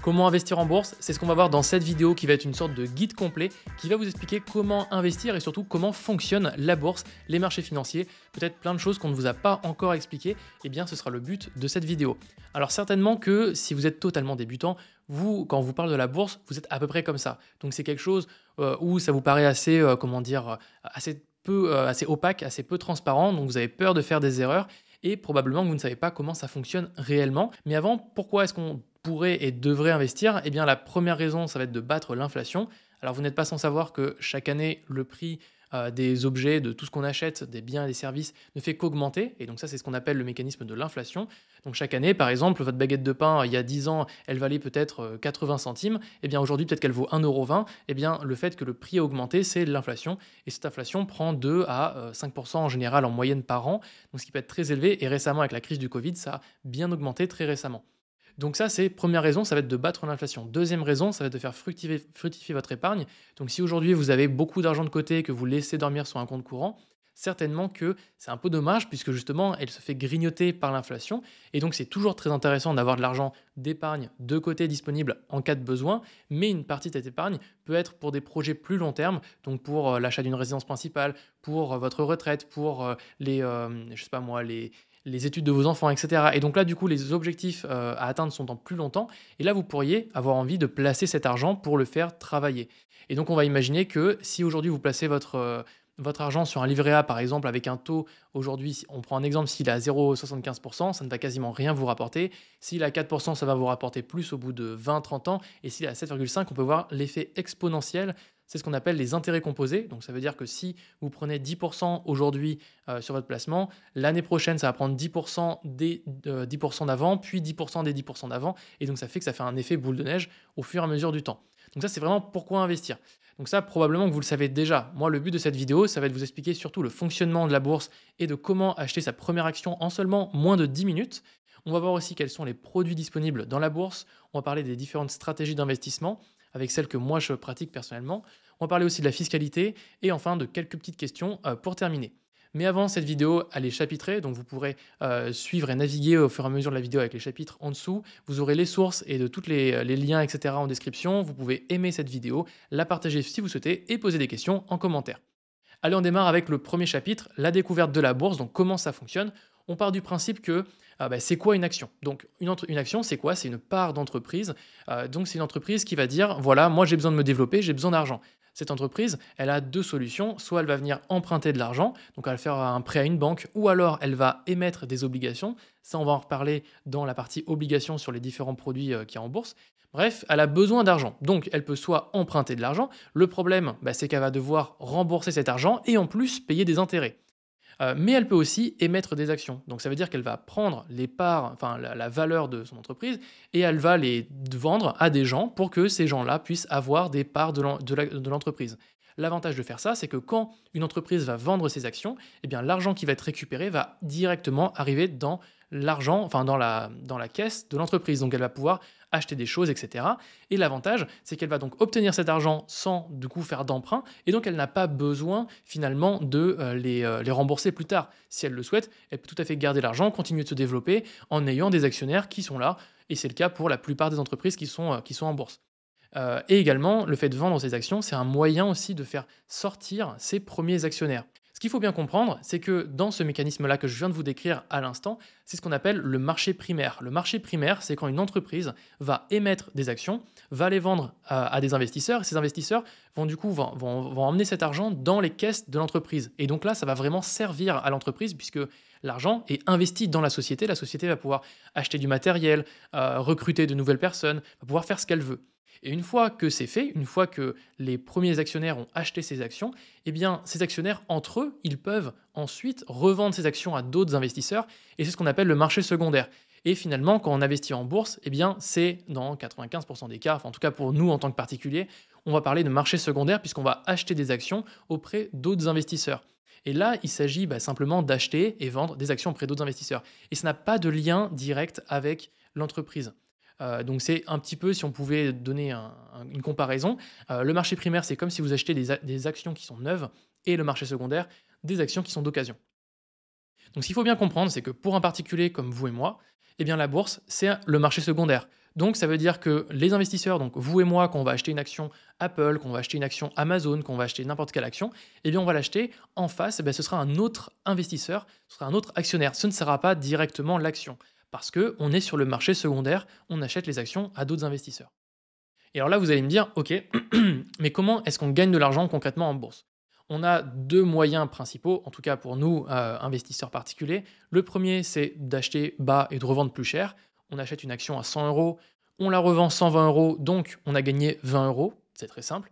Comment investir en bourse? C'est ce qu'on va voir dans cette vidéo qui va être une sorte de guide complet qui va vous expliquer comment investir et surtout comment fonctionne la bourse, les marchés financiers, peut-être plein de choses qu'on ne vous a pas encore expliquées, et bien ce sera le but de cette vidéo. Alors certainement que si vous êtes totalement débutant, vous, quand on vous parle de la bourse, vous êtes à peu près comme ça. Donc c'est quelque chose où ça vous paraît assez, assez opaque, assez peu transparent, donc vous avez peur de faire des erreurs et probablement que vous ne savez pas comment ça fonctionne réellement. Mais avant, pourquoi est-ce qu'on pourrait et devrait investir? Eh bien, la première raison, ça va être de battre l'inflation. Alors, vous n'êtes pas sans savoir que chaque année, le prix des objets, de tout ce qu'on achète, des biens et des services, ne fait qu'augmenter. Et donc ça, c'est ce qu'on appelle le mécanisme de l'inflation. Donc chaque année, par exemple, votre baguette de pain, il y a 10 ans, elle valait peut-être 80 centimes. Eh bien aujourd'hui, peut-être qu'elle vaut 1,20 €. Eh bien, le fait que le prix a augmenté, c'est l'inflation. Et cette inflation prend 2 à 5% en général en moyenne par an. Donc ce qui peut être très élevé. Et récemment, avec la crise du Covid, ça a bien augmenté très récemment. Donc ça, c'est première raison, ça va être de battre l'inflation. Deuxième raison, ça va être de faire fructifier votre épargne. Donc si aujourd'hui vous avez beaucoup d'argent de côté et que vous laissez dormir sur un compte courant, certainement que c'est un peu dommage puisque justement elle se fait grignoter par l'inflation. Et donc c'est toujours très intéressant d'avoir de l'argent d'épargne de côté disponible en cas de besoin, mais une partie de cette épargne peut être pour des projets plus long terme, donc pour l'achat d'une résidence principale, pour votre retraite, pour je sais pas moi, les études de vos enfants, etc. Et donc là, du coup, les objectifs à atteindre sont dans plus longtemps. Et là, vous pourriez avoir envie de placer cet argent pour le faire travailler. Et donc, on va imaginer que si aujourd'hui, vous placez votre argent sur un livret A, par exemple, avec un taux, aujourd'hui, on prend un exemple, s'il est à 0,75%, ça ne va quasiment rien vous rapporter. S'il est à 4%, ça va vous rapporter plus au bout de 20-30 ans. Et s'il est à 7,5%, on peut voir l'effet exponentiel. C'est ce qu'on appelle les intérêts composés. Donc ça veut dire que si vous prenez 10% aujourd'hui sur votre placement, l'année prochaine, ça va prendre 10% des 10% d'avant, puis 10% des 10% d'avant. Et donc ça fait que ça fait un effet boule de neige au fur et à mesure du temps. Donc ça, c'est vraiment pourquoi investir. Donc ça, probablement que vous le savez déjà. Moi, le but de cette vidéo, ça va être de vous expliquer surtout le fonctionnement de la bourse et de comment acheter sa première action en seulement moins de 10 minutes. On va voir aussi quels sont les produits disponibles dans la bourse. On va parler des différentes stratégies d'investissement avec celles que moi je pratique personnellement. On va parler aussi de la fiscalité et enfin de quelques petites questions pour terminer. Mais avant, cette vidéo, elle est chapitrée, donc vous pourrez suivre et naviguer au fur et à mesure de la vidéo avec les chapitres en dessous. Vous aurez les sources et de tous les liens, etc. en description. Vous pouvez aimer cette vidéo, la partager si vous souhaitez et poser des questions en commentaire. Allez, on démarre avec le premier chapitre, la découverte de la bourse, donc comment ça fonctionne. On part du principe que c'est quoi une action? Donc une action, c'est quoi? C'est une part d'entreprise. Donc c'est une entreprise qui va dire, voilà, moi j'ai besoin de me développer, j'ai besoin d'argent. Cette entreprise, elle a deux solutions. Soit elle va venir emprunter de l'argent, donc elle va faire un prêt à une banque, ou alors elle va émettre des obligations. Ça, on va en reparler dans la partie obligations sur les différents produits qu'il y a en bourse. Bref, elle a besoin d'argent. Donc, elle peut soit emprunter de l'argent. Le problème, c'est qu'elle va devoir rembourser cet argent et en plus payer des intérêts. Mais elle peut aussi émettre des actions. Donc, ça veut dire qu'elle va prendre les parts, enfin la valeur de son entreprise et elle va les vendre à des gens pour que ces gens-là puissent avoir des parts de l'entreprise. L'avantage de faire ça, c'est que quand une entreprise va vendre ses actions, eh bien l'argent qui va être récupéré va directement arriver dans l'argent, enfin dans la caisse de l'entreprise. Donc elle va pouvoir acheter des choses, etc. Et l'avantage, c'est qu'elle va donc obtenir cet argent sans du coup faire d'emprunt, et donc elle n'a pas besoin finalement de les rembourser plus tard. Si elle le souhaite, elle peut tout à fait garder l'argent, continuer de se développer en ayant des actionnaires qui sont là, et c'est le cas pour la plupart des entreprises qui sont en bourse. Et également, le fait de vendre ses actions, c'est un moyen aussi de faire sortir ses premiers actionnaires. Ce qu'il faut bien comprendre, c'est que dans ce mécanisme-là que je viens de vous décrire à l'instant, c'est ce qu'on appelle le marché primaire. Le marché primaire, c'est quand une entreprise va émettre des actions, va les vendre à des investisseurs, et ces investisseurs vont du coup vont emmener cet argent dans les caisses de l'entreprise. Et donc là, ça va vraiment servir à l'entreprise puisque l'argent est investi dans la société va pouvoir acheter du matériel, recruter de nouvelles personnes, va pouvoir faire ce qu'elle veut. Et une fois que c'est fait, une fois que les premiers actionnaires ont acheté ces actions, eh bien, ces actionnaires, entre eux, ils peuvent ensuite revendre ces actions à d'autres investisseurs, et c'est ce qu'on appelle le marché secondaire. Et finalement, quand on investit en bourse, eh bien, c'est dans 95% des cas, enfin, en tout cas pour nous en tant que particuliers, on va parler de marché secondaire puisqu'on va acheter des actions auprès d'autres investisseurs. Et là, il s'agit simplement d'acheter et vendre des actions auprès d'autres investisseurs. Et ça n'a pas de lien direct avec l'entreprise. Donc c'est un petit peu, si on pouvait donner une comparaison, le marché primaire, c'est comme si vous achetez des actions qui sont neuves, et le marché secondaire, des actions qui sont d'occasion. Donc ce qu'il faut bien comprendre, c'est que pour un particulier comme vous et moi, eh bien la bourse, c'est le marché secondaire. Donc ça veut dire que les investisseurs, donc vous et moi, quand on va acheter une action Apple, qu'on va acheter une action Amazon, qu'on va acheter n'importe quelle action, eh bien on va l'acheter en face, eh bien, ce sera un autre investisseur, ce sera un autre actionnaire. Ce ne sera pas directement l'action parce qu'on est sur le marché secondaire, on achète les actions à d'autres investisseurs. Et alors là, vous allez me dire, ok, mais comment est-ce qu'on gagne de l'argent concrètement en bourse? On a deux moyens principaux, en tout cas pour nous, investisseurs particuliers. Le premier, c'est d'acheter bas et de revendre plus cher. On achète une action à 100 euros, on la revend 120 euros, donc on a gagné 20 euros. C'est très simple.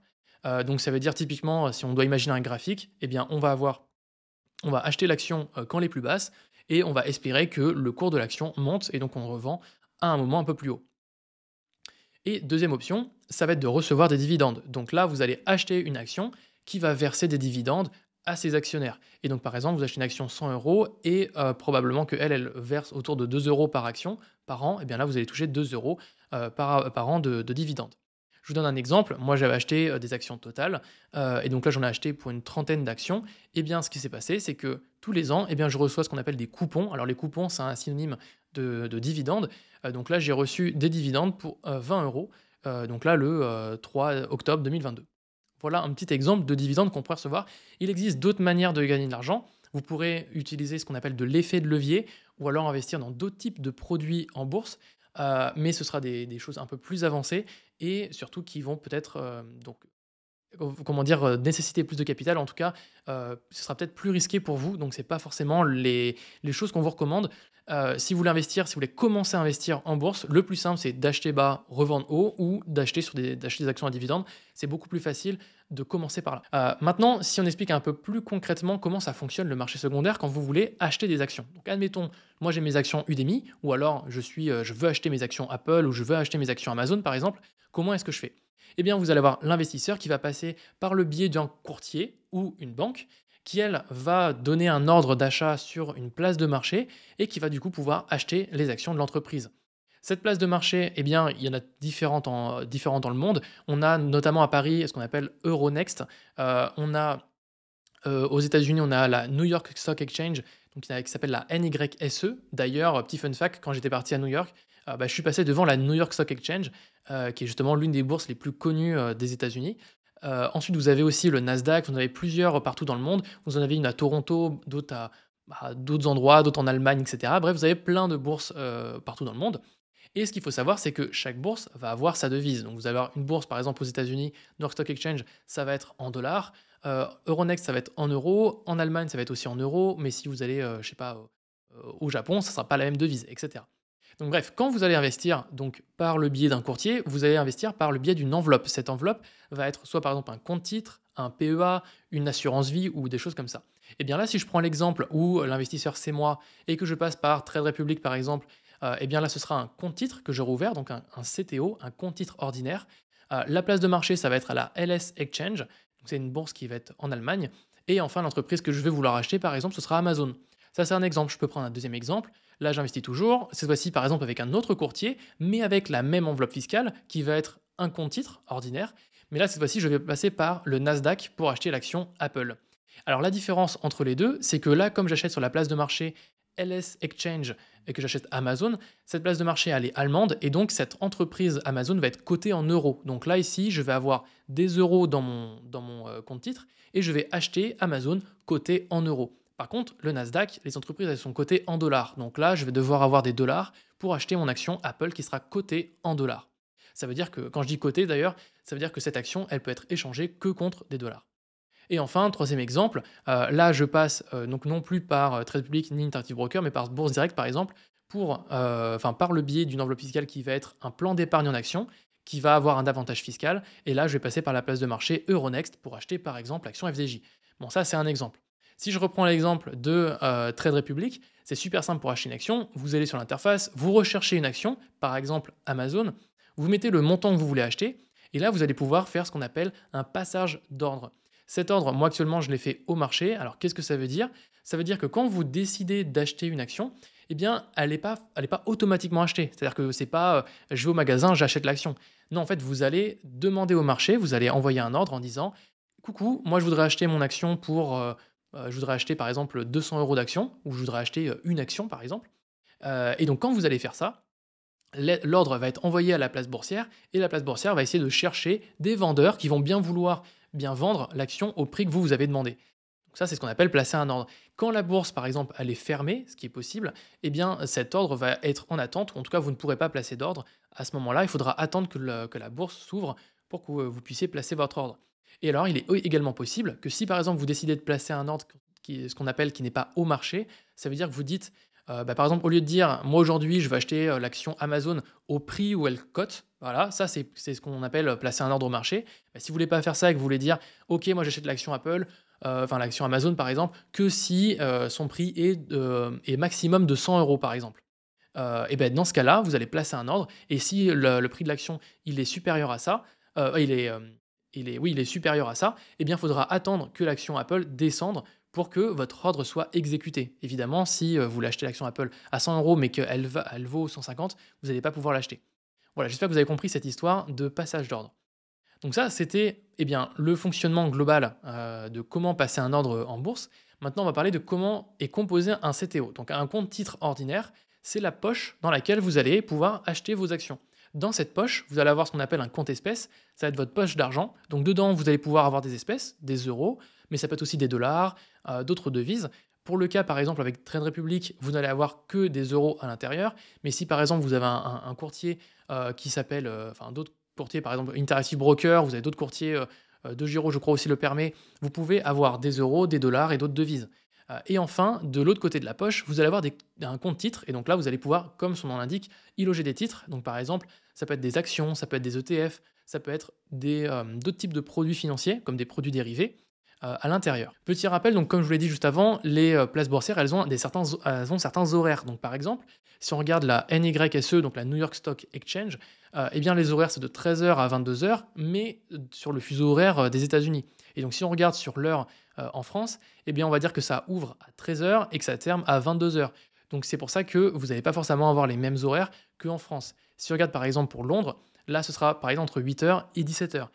Donc ça veut dire typiquement, si on doit imaginer un graphique, eh bien on va acheter l'action quand elle est plus basse et on va espérer que le cours de l'action monte et donc on revend à un moment un peu plus haut. Et deuxième option, ça va être de recevoir des dividendes. Donc là, vous allez acheter une action qui va verser des dividendes à ses actionnaires. Et donc, par exemple, vous achetez une action 100 euros et probablement qu'elle verse autour de 2 euros par action par an. Et bien là, vous allez toucher 2 euros par an de dividendes. Je vous donne un exemple. Moi, j'avais acheté des actions Total. Et donc là, j'en ai acheté pour une trentaine d'actions. Et bien, ce qui s'est passé, c'est que tous les ans, eh bien, je reçois ce qu'on appelle des coupons. Alors, les coupons, c'est un synonyme de dividendes. Donc là, j'ai reçu des dividendes pour 20 euros. Donc là, le 3 octobre 2022. Voilà un petit exemple de dividendes qu'on pourrait recevoir. Il existe d'autres manières de gagner de l'argent. Vous pourrez utiliser ce qu'on appelle de l'effet de levier ou alors investir dans d'autres types de produits en bourse. Mais ce sera des choses un peu plus avancées et surtout qui vont peut-être comment dire, nécessiter plus de capital. En tout cas, ce sera peut-être plus risqué pour vous. Donc, ce n'est pas forcément les choses qu'on vous recommande. Si vous voulez investir, si vous voulez commencer à investir en bourse, le plus simple, c'est d'acheter bas, revendre haut ou d'acheter des actions à dividendes. C'est beaucoup plus facile de commencer par là. Maintenant, si on explique un peu plus concrètement comment ça fonctionne le marché secondaire quand vous voulez acheter des actions. Donc, admettons, moi j'ai mes actions Udemy ou alors je veux acheter mes actions Apple ou je veux acheter mes actions Amazon par exemple. Comment est-ce que je fais? Eh bien, vous allez avoir l'investisseur qui va passer par le biais d'un courtier ou une banque qui, elle, va donner un ordre d'achat sur une place de marché et qui va du coup pouvoir acheter les actions de l'entreprise. Cette place de marché, eh bien, il y en a différentes dans le monde. On a notamment à Paris ce qu'on appelle Euronext. Aux États-Unis, on a la New York Stock Exchange, donc, qui s'appelle la NYSE. D'ailleurs, petit fun fact, quand j'étais parti à New York, je suis passé devant la New York Stock Exchange, qui est justement l'une des bourses les plus connues des États-Unis. Ensuite, vous avez aussi le Nasdaq, vous en avez plusieurs partout dans le monde. Vous en avez une à Toronto, d'autres à d'autres endroits, d'autres en Allemagne, etc. Bref, vous avez plein de bourses partout dans le monde. Et ce qu'il faut savoir, c'est que chaque bourse va avoir sa devise. Donc, vous allez avoir une bourse, par exemple, aux États-Unis, New York Stock Exchange, ça va être en dollars. Euronext, ça va être en euros. En Allemagne, ça va être aussi en euros. Mais si vous allez, je sais pas, au Japon, ça ne sera pas la même devise, etc. Donc bref, quand vous allez investir donc par le biais d'un courtier, vous allez investir par le biais d'une enveloppe. Cette enveloppe va être soit par exemple un compte titre, un PEA, une assurance vie ou des choses comme ça. Et bien là, si je prends l'exemple où l'investisseur c'est moi et que je passe par Trade Republic par exemple, et bien là ce sera un compte titre que j'aurai ouvert, donc un CTO, un compte titre ordinaire. La place de marché, ça va être à la LS Exchange, c'est une bourse qui va être en Allemagne. Et enfin, l'entreprise que je vais vouloir acheter, par exemple, ce sera Amazon. Ça, c'est un exemple. Je peux prendre un deuxième exemple. Là, j'investis toujours, cette fois-ci, par exemple, avec un autre courtier, mais avec la même enveloppe fiscale, qui va être un compte titre ordinaire. Mais là, cette fois-ci, je vais passer par le Nasdaq pour acheter l'action Apple. Alors, la différence entre les deux, c'est que là, comme j'achète sur la place de marché LS Exchange et que j'achète Amazon, cette place de marché, elle est allemande, et donc cette entreprise Amazon va être cotée en euros. Donc là, ici, je vais avoir des euros dans mon compte titre, et je vais acheter Amazon coté en euros. Par contre, le Nasdaq, les entreprises, elles sont cotées en dollars. Donc là, je vais devoir avoir des dollars pour acheter mon action Apple qui sera cotée en dollars. Ça veut dire que, quand je dis cotée d'ailleurs, ça veut dire que cette action, elle peut être échangée que contre des dollars. Et enfin, troisième exemple, là je passe donc non plus par Trade Public ni Interactive Broker, mais par Bourse Direct par exemple, par le biais d'une enveloppe fiscale qui va être un plan d'épargne en action, qui va avoir un avantage fiscal, et là je vais passer par la place de marché Euronext pour acheter par exemple l'action FDJ. Bon, ça c'est un exemple. Si je reprends l'exemple de Trade Republic, c'est super simple pour acheter une action. Vous allez sur l'interface, vous recherchez une action, par exemple Amazon, vous mettez le montant que vous voulez acheter, et là vous allez pouvoir faire ce qu'on appelle un passage d'ordre. Cet ordre, moi actuellement, je l'ai fait au marché. Alors qu'est-ce que ça veut dire? Ça veut dire que quand vous décidez d'acheter une action, eh bien, elle n'est pas automatiquement achetée. C'est-à-dire que c'est pas je vais au magasin, j'achète l'action. Non, en fait, vous allez demander au marché, vous allez envoyer un ordre en disant coucou, moi je voudrais acheter mon action pour. Je voudrais acheter par exemple 200 euros d'action, ou je voudrais acheter une action par exemple. Et donc quand vous allez faire ça, L'ordre va être envoyé à la place boursière et la place boursière va essayer de chercher des vendeurs qui vont bien vouloir bien vendre l'action au prix que vous avez demandé. Donc ça, c'est ce qu'on appelle placer un ordre. Quand la bourse, par exemple, elle est fermée, ce qui est possible, eh bien, cet ordre va être en attente, ou en tout cas, vous ne pourrez pas placer d'ordre. À ce moment-là, il faudra attendre que la bourse s'ouvre pour que vous puissiez placer votre ordre. Et alors, il est également possible que si, par exemple, vous décidez de placer un ordre ce qu'on appelle qui n'est pas au marché, ça veut dire que vous dites, par exemple, au lieu de dire, moi aujourd'hui, je vais acheter l'action Amazon au prix où elle cote, voilà, ça c'est ce qu'on appelle placer un ordre au marché. Bah, si vous voulez pas faire ça et que vous voulez dire, ok, moi j'achète l'action Apple, enfin l'action Amazon par exemple, que si son prix est maximum de 100 euros par exemple. Et ben dans ce cas-là, vous allez placer un ordre, et si le prix de l'action il est supérieur à ça, oui, il est supérieur à ça, eh bien il faudra attendre que l'action Apple descende pour que votre ordre soit exécuté. Évidemment, si vous l'achetez l'action Apple à 100 euros mais elle vaut 150, vous n'allez pas pouvoir l'acheter. Voilà, j'espère que vous avez compris cette histoire de passage d'ordre. Donc ça, c'était bien, le fonctionnement global de comment passer un ordre en bourse. Maintenant, on va parler de comment est composé un CTO. Donc un compte titre ordinaire, c'est la poche dans laquelle vous allez pouvoir acheter vos actions. Dans cette poche, vous allez avoir ce qu'on appelle un compte espèces. Ça va être votre poche d'argent. Donc dedans, vous allez pouvoir avoir des espèces, des euros, mais ça peut être aussi des dollars, d'autres devises. Pour le cas, par exemple, avec Trade Republic, vous n'allez avoir que des euros à l'intérieur. Mais si, par exemple, vous avez un courtier qui s'appelle, enfin d'autres courtiers, par exemple Interactive Broker, vous avez d'autres courtiers, De Giro, je crois aussi le permet, vous pouvez avoir des euros, des dollars et d'autres devises. Et enfin, de l'autre côté de la poche, vous allez avoir un compte titre, et donc là, vous allez pouvoir, comme son nom l'indique, y loger des titres. Donc par exemple, ça peut être des actions, ça peut être des ETF, ça peut être d'autres types de produits financiers, comme des produits dérivés, à l'intérieur. Petit rappel, donc comme je vous l'ai dit juste avant, les places boursières, elles ont certains horaires. Donc par exemple, si on regarde la NYSE, donc la New York Stock Exchange, eh bien les horaires c'est de 13h à 22h, mais sur le fuseau horaire des États-Unis. Et donc si on regarde sur l'heure en France, eh bien on va dire que ça ouvre à 13h et que ça termine à 22h. Donc c'est pour ça que vous n'allez pas forcément avoir les mêmes horaires qu'en France. Si on regarde par exemple pour Londres, là ce sera par exemple entre 8h et 17h.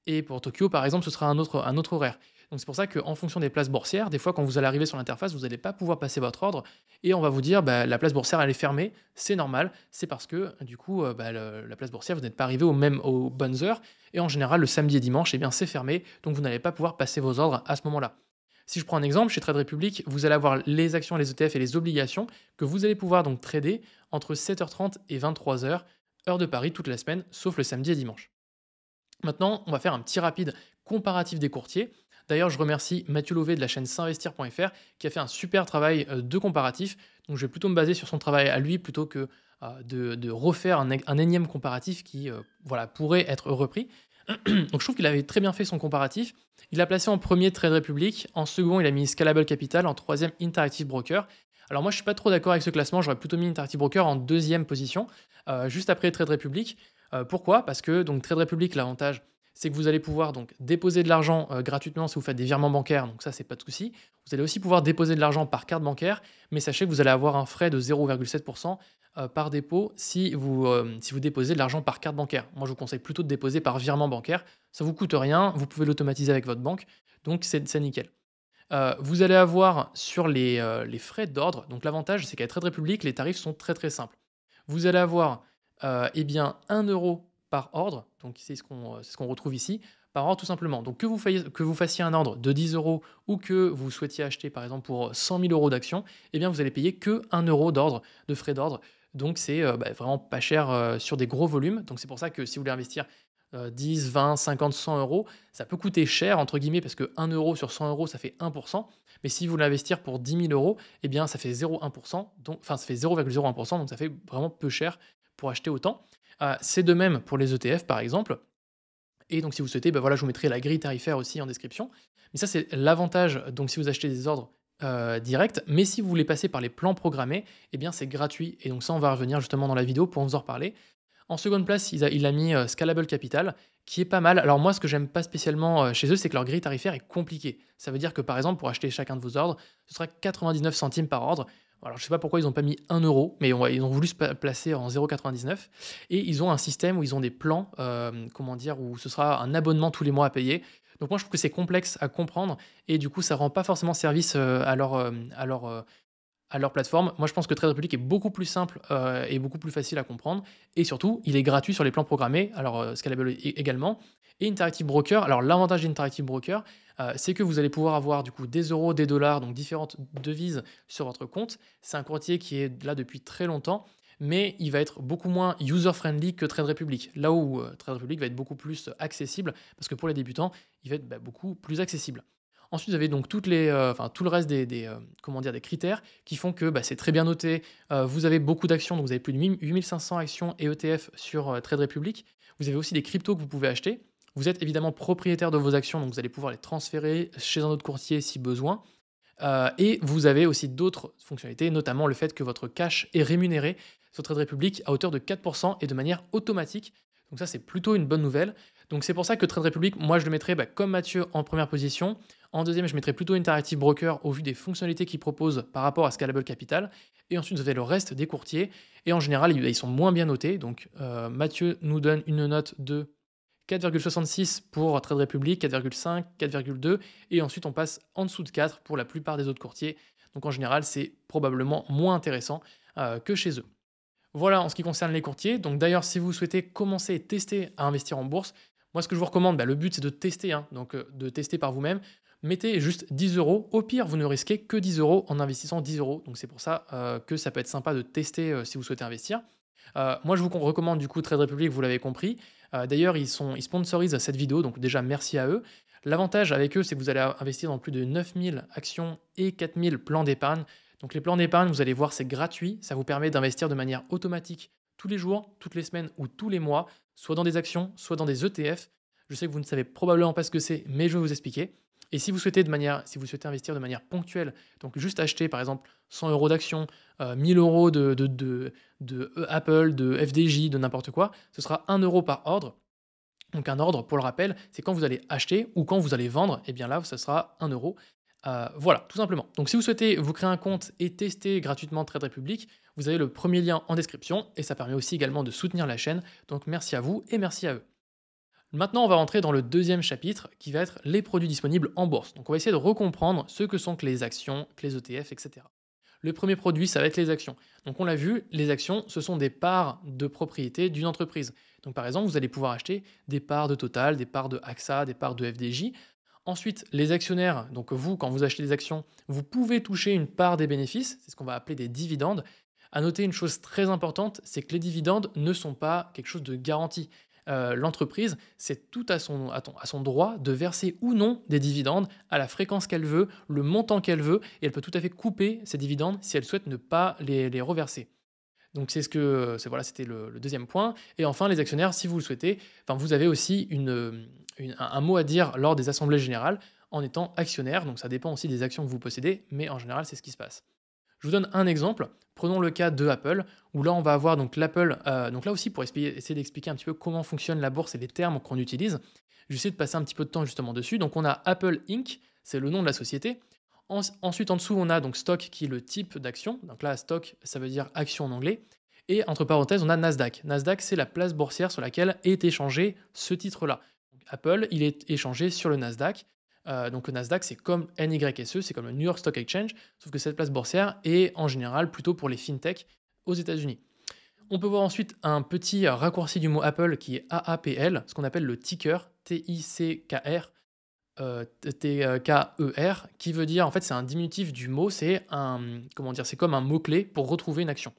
Et pour Tokyo par exemple, ce sera un autre horaire. Donc c'est pour ça qu'en fonction des places boursières, des fois quand vous allez arriver sur l'interface, vous n'allez pas pouvoir passer votre ordre et on va vous dire bah, la place boursière elle est fermée, c'est normal, c'est parce que du coup bah, la place boursière vous n'êtes pas arrivé aux bonnes heures et en général le samedi et dimanche eh bien c'est fermé donc vous n'allez pas pouvoir passer vos ordres à ce moment-là. Si je prends un exemple, chez Trade Republic, vous allez avoir les actions, les ETF et les obligations que vous allez pouvoir donc trader entre 7h30 et 23h, heure de Paris toute la semaine, sauf le samedi et dimanche. Maintenant, on va faire un petit rapide comparatif des courtiers. D'ailleurs, je remercie Mathieu Lové de la chaîne s'investir.fr qui a fait un super travail de comparatif. Donc, je vais plutôt me baser sur son travail à lui plutôt que de refaire un énième comparatif qui voilà, pourrait être repris. Donc, je trouve qu'il avait très bien fait son comparatif. Il a placé en premier Trade Republic, en second, il a mis Scalable Capital, en troisième, Interactive Broker. Alors, moi, je ne suis pas trop d'accord avec ce classement. J'aurais plutôt mis Interactive Broker en deuxième position, juste après Trade Republic. Pourquoi? Parce que donc Trade Republic, l'avantage, c'est que vous allez pouvoir donc déposer de l'argent gratuitement si vous faites des virements bancaires, donc ça, c'est pas de souci. Vous allez aussi pouvoir déposer de l'argent par carte bancaire, mais sachez que vous allez avoir un frais de 0,7% par dépôt si vous déposez de l'argent par carte bancaire. Moi, je vous conseille plutôt de déposer par virement bancaire. Ça vous coûte rien, vous pouvez l'automatiser avec votre banque, donc c'est nickel. Vous allez avoir sur les frais d'ordre, donc l'avantage, c'est qu'à Trade Republic, les tarifs sont très très simples. Vous allez avoir eh bien 1 euro par ordre, donc c'est ce qu'on retrouve ici, par ordre tout simplement. Donc que vous fassiez un ordre de 10 euros ou que vous souhaitiez acheter par exemple pour 100 000 euros d'actions, eh bien vous allez payer que 1 euro d'ordre, de frais d'ordre. Donc c'est vraiment pas cher sur des gros volumes. Donc c'est pour ça que si vous voulez investir 10, 20, 50, 100 euros, ça peut coûter cher entre guillemets parce que 1 euro sur 100 euros ça fait 1%. Mais si vous voulez investir pour 10 000 euros, eh bien ça fait 0,1%, enfin ça fait 0,01%, donc ça fait vraiment peu cher pour acheter autant. C'est de même pour les ETF par exemple. Et donc si vous souhaitez, voilà, je vous mettrai la grille tarifaire aussi en description. Mais ça c'est l'avantage, donc si vous achetez des ordres directs. Mais si vous voulez passer par les plans programmés, eh bien c'est gratuit. Et donc ça on va revenir justement dans la vidéo pour vous en reparler. En seconde place, il a mis Scalable Capital, qui est pas mal. Alors moi, ce que j'aime pas spécialement chez eux, c'est que leur grille tarifaire est compliquée. Ça veut dire que par exemple, pour acheter chacun de vos ordres, ce sera 99 centimes par ordre. Alors je sais pas pourquoi ils n'ont pas mis 1 euro, mais ils ont voulu se placer en 0,99. Et ils ont un système où ils ont des plans, comment dire, où ce sera un abonnement tous les mois à payer. Donc moi, je trouve que c'est complexe à comprendre et du coup, ça rend pas forcément service à leur plateforme. Moi, je pense que Trade Republic est beaucoup plus simple et beaucoup plus facile à comprendre. Et surtout, il est gratuit sur les plans programmés, alors Scalable également. Et Interactive Broker, alors l'avantage d'Interactive Broker, c'est que vous allez pouvoir avoir du coup des euros, des dollars, donc différentes devises sur votre compte. C'est un courtier qui est là depuis très longtemps, mais il va être beaucoup moins user-friendly que Trade Republic. Là où Trade Republic va être beaucoup plus accessible, parce que pour les débutants, il va être beaucoup plus accessible. Ensuite, vous avez donc tout le reste comment dire, des critères qui font que c'est très bien noté. Vous avez beaucoup d'actions, donc vous avez plus de 8500 actions et ETF sur Trade Republic. Vous avez aussi des cryptos que vous pouvez acheter. Vous êtes évidemment propriétaire de vos actions, donc vous allez pouvoir les transférer chez un autre courtier si besoin. Et vous avez aussi d'autres fonctionnalités, notamment le fait que votre cash est rémunéré sur Trade Republic à hauteur de 4% et de manière automatique. Donc ça, c'est plutôt une bonne nouvelle. Donc c'est pour ça que Trade Republic, moi je le mettrais comme Mathieu en première position. En deuxième, je mettrais plutôt Interactive Broker au vu des fonctionnalités qu'ils proposent par rapport à Scalable Capital. Et ensuite, vous avez le reste des courtiers. Et en général, ils sont moins bien notés. Donc Mathieu nous donne une note de 4,66 pour Trade Republic, 4,5, 4,2, et ensuite on passe en dessous de 4 pour la plupart des autres courtiers. Donc en général, c'est probablement moins intéressant que chez eux. Voilà en ce qui concerne les courtiers. Donc d'ailleurs, si vous souhaitez commencer et tester à investir en bourse, moi ce que je vous recommande, le but c'est de tester, donc de tester par vous-même. Mettez juste 10 euros. Au pire, vous ne risquez que 10 euros en investissant 10 euros. Donc c'est pour ça que ça peut être sympa de tester si vous souhaitez investir. Moi, je vous recommande du coup Trade Republic, vous l'avez compris. D'ailleurs, ils sponsorisent cette vidéo, donc déjà merci à eux. L'avantage avec eux, c'est que vous allez investir dans plus de 9000 actions et 4000 plans d'épargne. Donc les plans d'épargne, vous allez voir, c'est gratuit. Ça vous permet d'investir de manière automatique tous les jours, toutes les semaines ou tous les mois, soit dans des actions, soit dans des ETF. Je sais que vous ne savez probablement pas ce que c'est, mais je vais vous expliquer. Et si vous souhaitez investir de manière ponctuelle, donc juste acheter par exemple 100 euros d'actions, 1000 euros de Apple, de FDJ, de n'importe quoi, ce sera 1 euro par ordre. Donc un ordre, pour le rappel, c'est quand vous allez acheter ou quand vous allez vendre, et bien là, ce sera 1 euro. Voilà, tout simplement. Donc si vous souhaitez vous créer un compte et tester gratuitement Trade Republic, vous avez le premier lien en description et ça permet aussi également de soutenir la chaîne. Donc merci à vous et merci à eux. Maintenant, on va rentrer dans le deuxième chapitre qui va être les produits disponibles en bourse. Donc on va essayer de recomprendre ce que sont que les actions, que les ETF, etc. Le premier produit, ça va être les actions. Donc on l'a vu, les actions, ce sont des parts de propriété d'une entreprise. Donc par exemple, vous allez pouvoir acheter des parts de Total, des parts de AXA, des parts de FDJ. Ensuite, les actionnaires, donc vous, quand vous achetez des actions, vous pouvez toucher une part des bénéfices, c'est ce qu'on va appeler des dividendes. À noter une chose très importante, c'est que les dividendes ne sont pas quelque chose de garanti. L'entreprise, c'est tout à son droit de verser ou non des dividendes à la fréquence qu'elle veut, le montant qu'elle veut, et elle peut tout à fait couper ces dividendes si elle souhaite ne pas les reverser. Donc c'était le deuxième point. Et enfin, les actionnaires, si vous le souhaitez, vous avez aussi un mot à dire lors des assemblées générales en étant actionnaire. Donc ça dépend aussi des actions que vous possédez, mais en général, c'est ce qui se passe. Je vous donne un exemple. Prenons le cas de Apple, où là, on va avoir donc l'Apple. Donc là aussi, pour essayer d'expliquer un petit peu comment fonctionne la bourse et les termes qu'on utilise, j'essaie de passer un petit peu de temps justement dessus. Donc on a Apple Inc., c'est le nom de la société. Ensuite, en dessous, on a donc stock qui est le type d'action. Donc là, stock, ça veut dire action en anglais. Et entre parenthèses, on a Nasdaq. Nasdaq, c'est la place boursière sur laquelle est échangé ce titre-là. Apple, il est échangé sur le Nasdaq. Donc le Nasdaq, c'est comme NYSE, c'est comme le New York Stock Exchange, sauf que cette place boursière est en général plutôt pour les fintech aux États-Unis. On peut voir ensuite un petit raccourci du mot Apple qui est AAPL, ce qu'on appelle le ticker, TICKR, TKER, qui veut dire, en fait, c'est un diminutif du mot, c'est comme un mot-clé pour retrouver une action.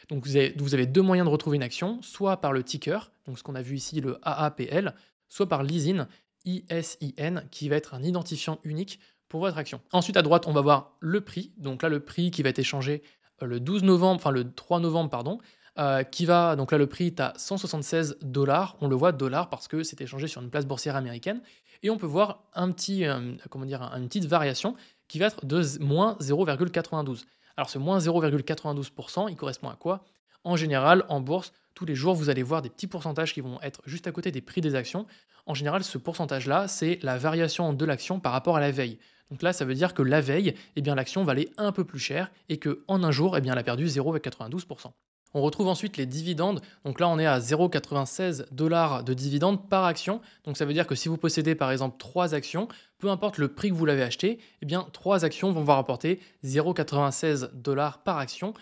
Donc vous avez deux moyens de retrouver une action, soit par le ticker, donc ce qu'on a vu ici, le AAPL, soit par l'ISIN, ISIN, qui va être un identifiant unique pour votre action. Ensuite, à droite, on va voir le prix. Donc là, le prix qui va être échangé le 3 novembre, donc là, le prix est à 176 $. On le voit dollar parce que c'est échangé sur une place boursière américaine. Et on peut voir une petite variation qui va être de moins 0,92. Alors ce moins 0,92%, il correspond à quoi? En général, en bourse, tous les jours, vous allez voir des petits pourcentages qui vont être juste à côté des prix des actions. En général, ce pourcentage-là, c'est la variation de l'action par rapport à la veille. Donc là, ça veut dire que la veille, l'action valait un peu plus cher et qu'en un jour, elle a perdu 0,92%. On retrouve ensuite les dividendes. Donc là, on est à 0,96 $ de dividendes par action. Donc ça veut dire que si vous possédez par exemple 3 actions, peu importe le prix que vous l'avez acheté, eh bien 3 actions vont vous rapporter 0,96 $ par action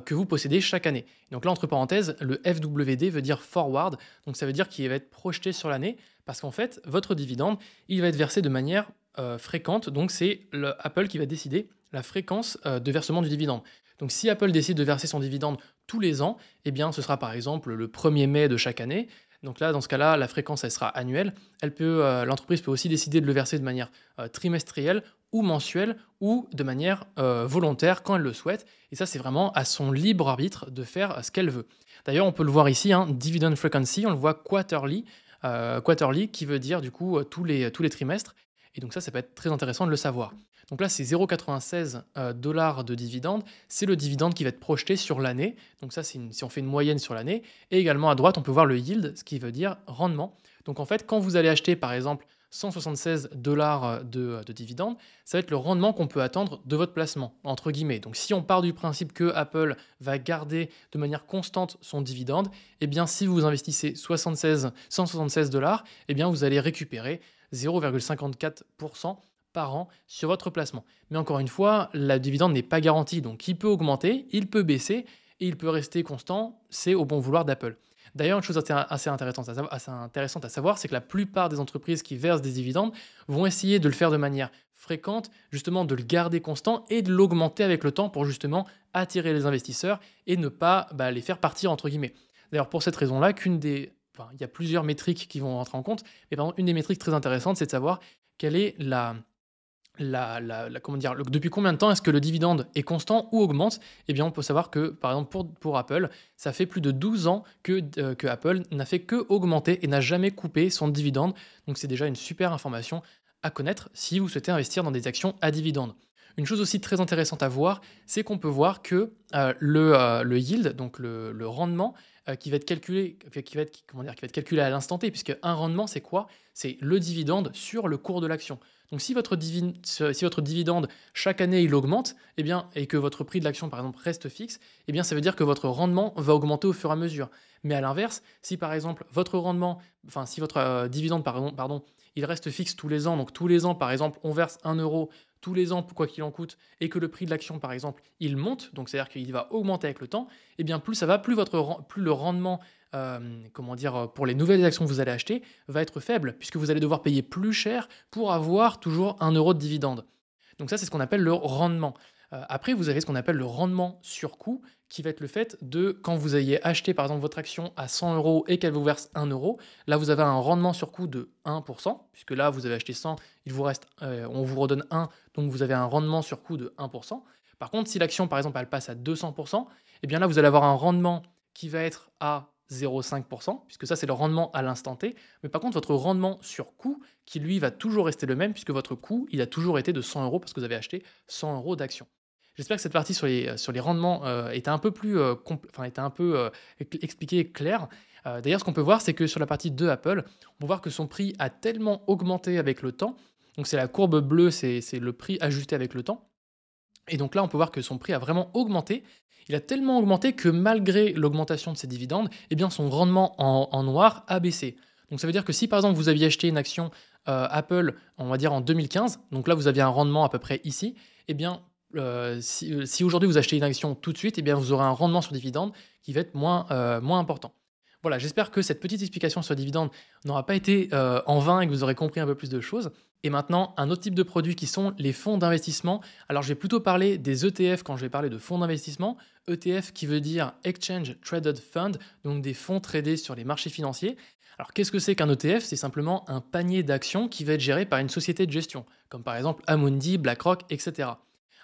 que vous possédez chaque année. Donc là, entre parenthèses, le FWD veut dire forward. Donc ça veut dire qu'il va être projeté sur l'année parce qu'en fait, votre dividende, il va être versé de manière fréquente. Donc c'est Apple qui va décider la fréquence de versement du dividende. Donc si Apple décide de verser son dividende tous les ans, eh bien ce sera par exemple le 1er mai de chaque année. Donc là, dans ce cas-là, la fréquence, elle sera annuelle. L'entreprise peut aussi décider de le verser de manière trimestrielle ou mensuelle ou de manière volontaire quand elle le souhaite. Et ça, c'est vraiment à son libre arbitre de faire ce qu'elle veut. D'ailleurs, on peut le voir ici, dividend frequency, on le voit quarterly, qui veut dire du coup tous les trimestres. Et donc ça peut être très intéressant de le savoir. Donc là, c'est 0,96 $ de dividende. C'est le dividende qui va être projeté sur l'année. Donc ça, si on fait une moyenne sur l'année. Et également à droite, on peut voir le yield, ce qui veut dire rendement. Donc en fait, quand vous allez acheter par exemple 176 $ de dividendes, ça va être le rendement qu'on peut attendre de votre placement, entre guillemets. Donc si on part du principe que Apple va garder de manière constante son dividende, eh bien si vous investissez 176 $, eh bien vous allez récupérer 0,54% par an sur votre placement. Mais encore une fois, la dividende n'est pas garantie, donc il peut augmenter, il peut baisser et il peut rester constant, c'est au bon vouloir d'Apple. D'ailleurs, une chose assez intéressante à savoir, c'est que la plupart des entreprises qui versent des dividendes vont essayer de le faire de manière fréquente, justement de le garder constant et de l'augmenter avec le temps pour justement attirer les investisseurs et ne pas les faire partir entre guillemets. D'ailleurs, pour cette raison-là, il y a plusieurs métriques qui vont rentrer en compte, mais par exemple, une des métriques très intéressantes, c'est de savoir quelle est depuis combien de temps est-ce que le dividende est constant ou augmente. Eh bien, on peut savoir que, par exemple, pour Apple, ça fait plus de 12 ans que Apple n'a fait que augmenter et n'a jamais coupé son dividende. Donc, c'est déjà une super information à connaître si vous souhaitez investir dans des actions à dividende. Une chose aussi très intéressante à voir, c'est qu'on peut voir que le yield, donc le rendement, qui va être calculé à l'instant T, puisque un rendement, c'est quoi? C'est le dividende sur le cours de l'action. Donc si votre dividende, chaque année, il augmente, eh bien, et que votre prix de l'action, par exemple, reste fixe, eh bien, ça veut dire que votre rendement va augmenter au fur et à mesure. Mais à l'inverse, si par exemple, si votre dividende, pardon, il reste fixe tous les ans, donc tous les ans, par exemple, on verse 1 euro tous les ans, quoi qu'il en coûte, et que le prix de l'action, par exemple, il monte, donc c'est-à-dire qu'il va augmenter avec le temps, eh bien, plus ça va, plus le rendement pour les nouvelles actions que vous allez acheter va être faible, puisque vous allez devoir payer plus cher pour avoir toujours 1 euro de dividende. Donc ça, c'est ce qu'on appelle le rendement. Après, vous avez ce qu'on appelle le rendement sur coût, qui va être le fait de, quand vous ayez acheté par exemple votre action à 100 euros et qu'elle vous verse 1 euro, là vous avez un rendement sur coût de 1%, puisque là vous avez acheté 100, on vous redonne 1, donc vous avez un rendement sur coût de 1%. Par contre, si l'action par exemple elle passe à 200%, eh bien là vous allez avoir un rendement qui va être à 0,5%, puisque ça c'est le rendement à l'instant T, mais par contre votre rendement sur coût, qui lui va toujours rester le même, puisque votre coût il a toujours été de 100 euros parce que vous avez acheté 100 euros d'actions. J'espère que cette partie sur les rendements était un peu expliquée et claire. D'ailleurs, ce qu'on peut voir, c'est que sur la partie de Apple, on peut voir que son prix a tellement augmenté avec le temps. Donc c'est la courbe bleue, c'est le prix ajusté avec le temps. Et donc là, on peut voir que son prix a vraiment augmenté. Il a tellement augmenté que malgré l'augmentation de ses dividendes, eh bien son rendement en noir a baissé. Donc ça veut dire que si par exemple vous aviez acheté une action Apple, on va dire en 2015, donc là vous aviez un rendement à peu près ici, eh bien si aujourd'hui vous achetez une action tout de suite, eh bien vous aurez un rendement sur dividende qui va être moins important. Voilà, j'espère que cette petite explication sur le dividende n'aura pas été en vain et que vous aurez compris un peu plus de choses. Et maintenant, un autre type de produit qui sont les fonds d'investissement. Alors, je vais plutôt parler des ETF quand je vais parler de fonds d'investissement. ETF qui veut dire Exchange Traded Fund, donc des fonds tradés sur les marchés financiers. Alors, qu'est-ce que c'est qu'un ETF? C'est simplement un panier d'actions qui va être géré par une société de gestion, comme par exemple Amundi, BlackRock, etc.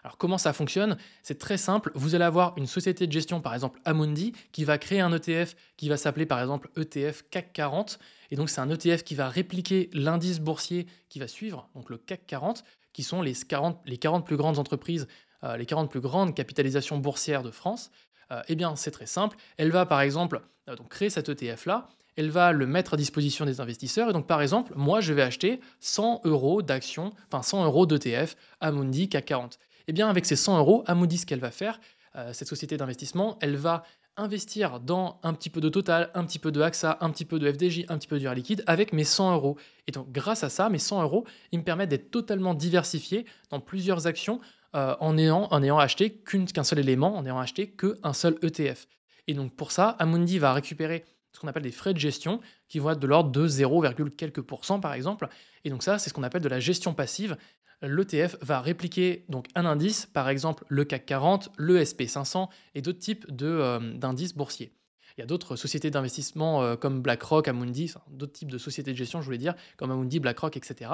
Alors comment ça fonctionne? C'est très simple, vous allez avoir une société de gestion, par exemple Amundi, qui va créer un ETF qui va s'appeler par exemple ETF CAC 40, et donc c'est un ETF qui va répliquer l'indice boursier qui va suivre, donc le CAC 40, qui sont les 40 plus grandes entreprises, les 40 plus grandes capitalisations boursières de France. Eh bien c'est très simple, elle va par exemple donc créer cet ETF-là, elle va le mettre à disposition des investisseurs. Et donc, par exemple, moi, je vais acheter 100 euros d'actions, enfin 100 euros d'ETF Amundi CAC 40. Eh bien, avec ces 100 euros, Amundi, ce qu'elle va faire, cette société d'investissement, elle va investir dans un petit peu de Total, un petit peu de AXA, un petit peu de FDJ, un petit peu d'Air Liquide avec mes 100 euros. Et donc, grâce à ça, mes 100 euros, ils me permettent d'être totalement diversifié dans plusieurs actions en ayant acheté qu'un seul élément, en ayant acheté qu'un seul ETF. Et donc, pour ça, Amundi va récupérer ce qu'on appelle des frais de gestion qui vont être de l'ordre de 0, quelques pourcents par exemple. Et donc, ça, c'est ce qu'on appelle de la gestion passive. L'ETF va répliquer donc un indice, par exemple le CAC 40, le SP500 et d'autres types d'indices boursiers. Il y a d'autres sociétés d'investissement comme BlackRock, Amundi, enfin, d'autres types de sociétés de gestion, je voulais dire, comme Amundi, BlackRock, etc.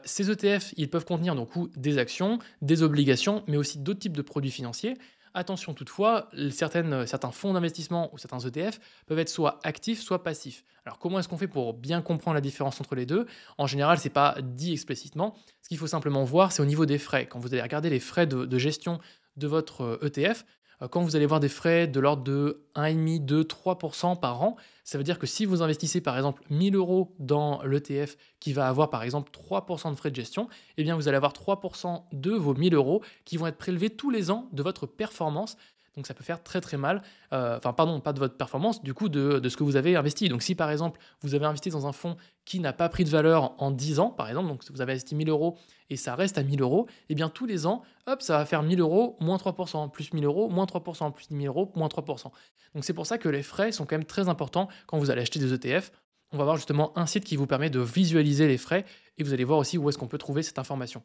Ces ETF, ils peuvent contenir donc des actions, des obligations, mais aussi d'autres types de produits financiers. Attention toutefois, certains fonds d'investissement ou certains ETF peuvent être soit actifs, soit passifs. Alors comment est-ce qu'on fait pour bien comprendre la différence entre les deux? En général, ce n'est pas dit explicitement. Ce qu'il faut simplement voir, c'est au niveau des frais. Quand vous allez regarder les frais de gestion de votre ETF, quand vous allez voir des frais de l'ordre de 1,5, 2, 3% par an, ça veut dire que si vous investissez par exemple 1000 euros dans l'ETF qui va avoir par exemple 3% de frais de gestion, eh bien vous allez avoir 3% de vos 1000 euros qui vont être prélevés tous les ans de votre performance. Donc ça peut faire très très mal, enfin pardon, pas de votre performance, du coup de ce que vous avez investi. Donc si par exemple vous avez investi dans un fonds qui n'a pas pris de valeur en 10 ans, par exemple, donc vous avez investi 1000 euros et ça reste à 1000 euros, eh bien tous les ans, hop, ça va faire 1000 euros moins 3%, plus 1000 euros moins 3%, plus 1000 euros moins 3%. Donc c'est pour ça que les frais sont quand même très importants quand vous allez acheter des ETF. On va voir justement un site qui vous permet de visualiser les frais et vous allez voir aussi où est-ce qu'on peut trouver cette information.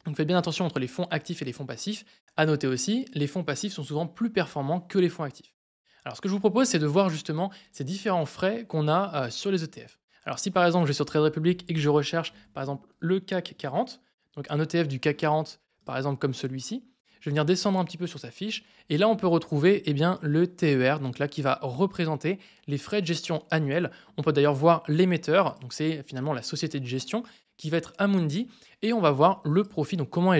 Donc faites bien attention entre les fonds actifs et les fonds passifs. À noter aussi, les fonds passifs sont souvent plus performants que les fonds actifs. Alors ce que je vous propose, c'est de voir justement ces différents frais qu'on a sur les ETF. Alors si par exemple je vais sur Trade Republic et que je recherche par exemple le CAC 40, donc un ETF du CAC 40 par exemple comme celui-ci, je vais venir descendre un petit peu sur sa fiche et là on peut retrouver le TER, donc là qui va représenter les frais de gestion annuels. On peut d'ailleurs voir l'émetteur, donc c'est finalement la société de gestion qui va être Amundi et on va voir le profit, donc comment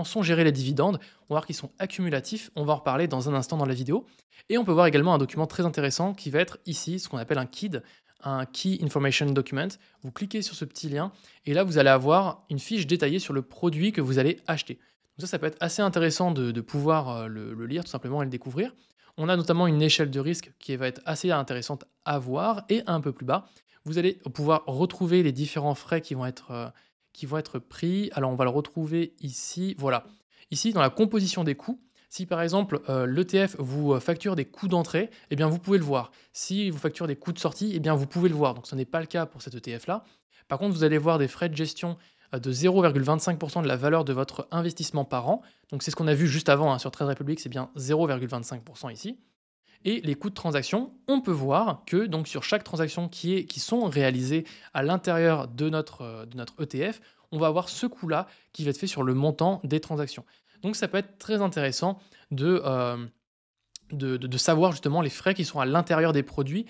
sont gérés les dividendes. On va voir qu'ils sont accumulatifs, on va en reparler dans un instant dans la vidéo. Et on peut voir également un document très intéressant qui va être ici, ce qu'on appelle un KID, un Key Information Document. Vous cliquez sur ce petit lien et là vous allez avoir une fiche détaillée sur le produit que vous allez acheter. Donc ça peut être assez intéressant de pouvoir le lire tout simplement et le découvrir. On a notamment une échelle de risque qui va être assez intéressante à voir et un peu plus bas, vous allez pouvoir retrouver les différents frais qui vont être pris. Alors on va le retrouver ici, voilà. Ici dans la composition des coûts, si par exemple l'ETF vous facture des coûts d'entrée, eh bien vous pouvez le voir. Si vous facture des coûts de sortie, eh bien vous pouvez le voir. Donc ce n'est pas le cas pour cet ETF là. Par contre, vous allez voir des frais de gestion de 0,25% de la valeur de votre investissement par an. Donc c'est ce qu'on a vu juste avant sur Trade Republic, c'est bien 0,25% ici. Et les coûts de transaction, on peut voir que donc sur chaque transaction qui sont réalisées à l'intérieur de notre ETF, on va avoir ce coût-là qui va être fait sur le montant des transactions. Donc ça peut être très intéressant de savoir justement les frais qui sont à l'intérieur des produits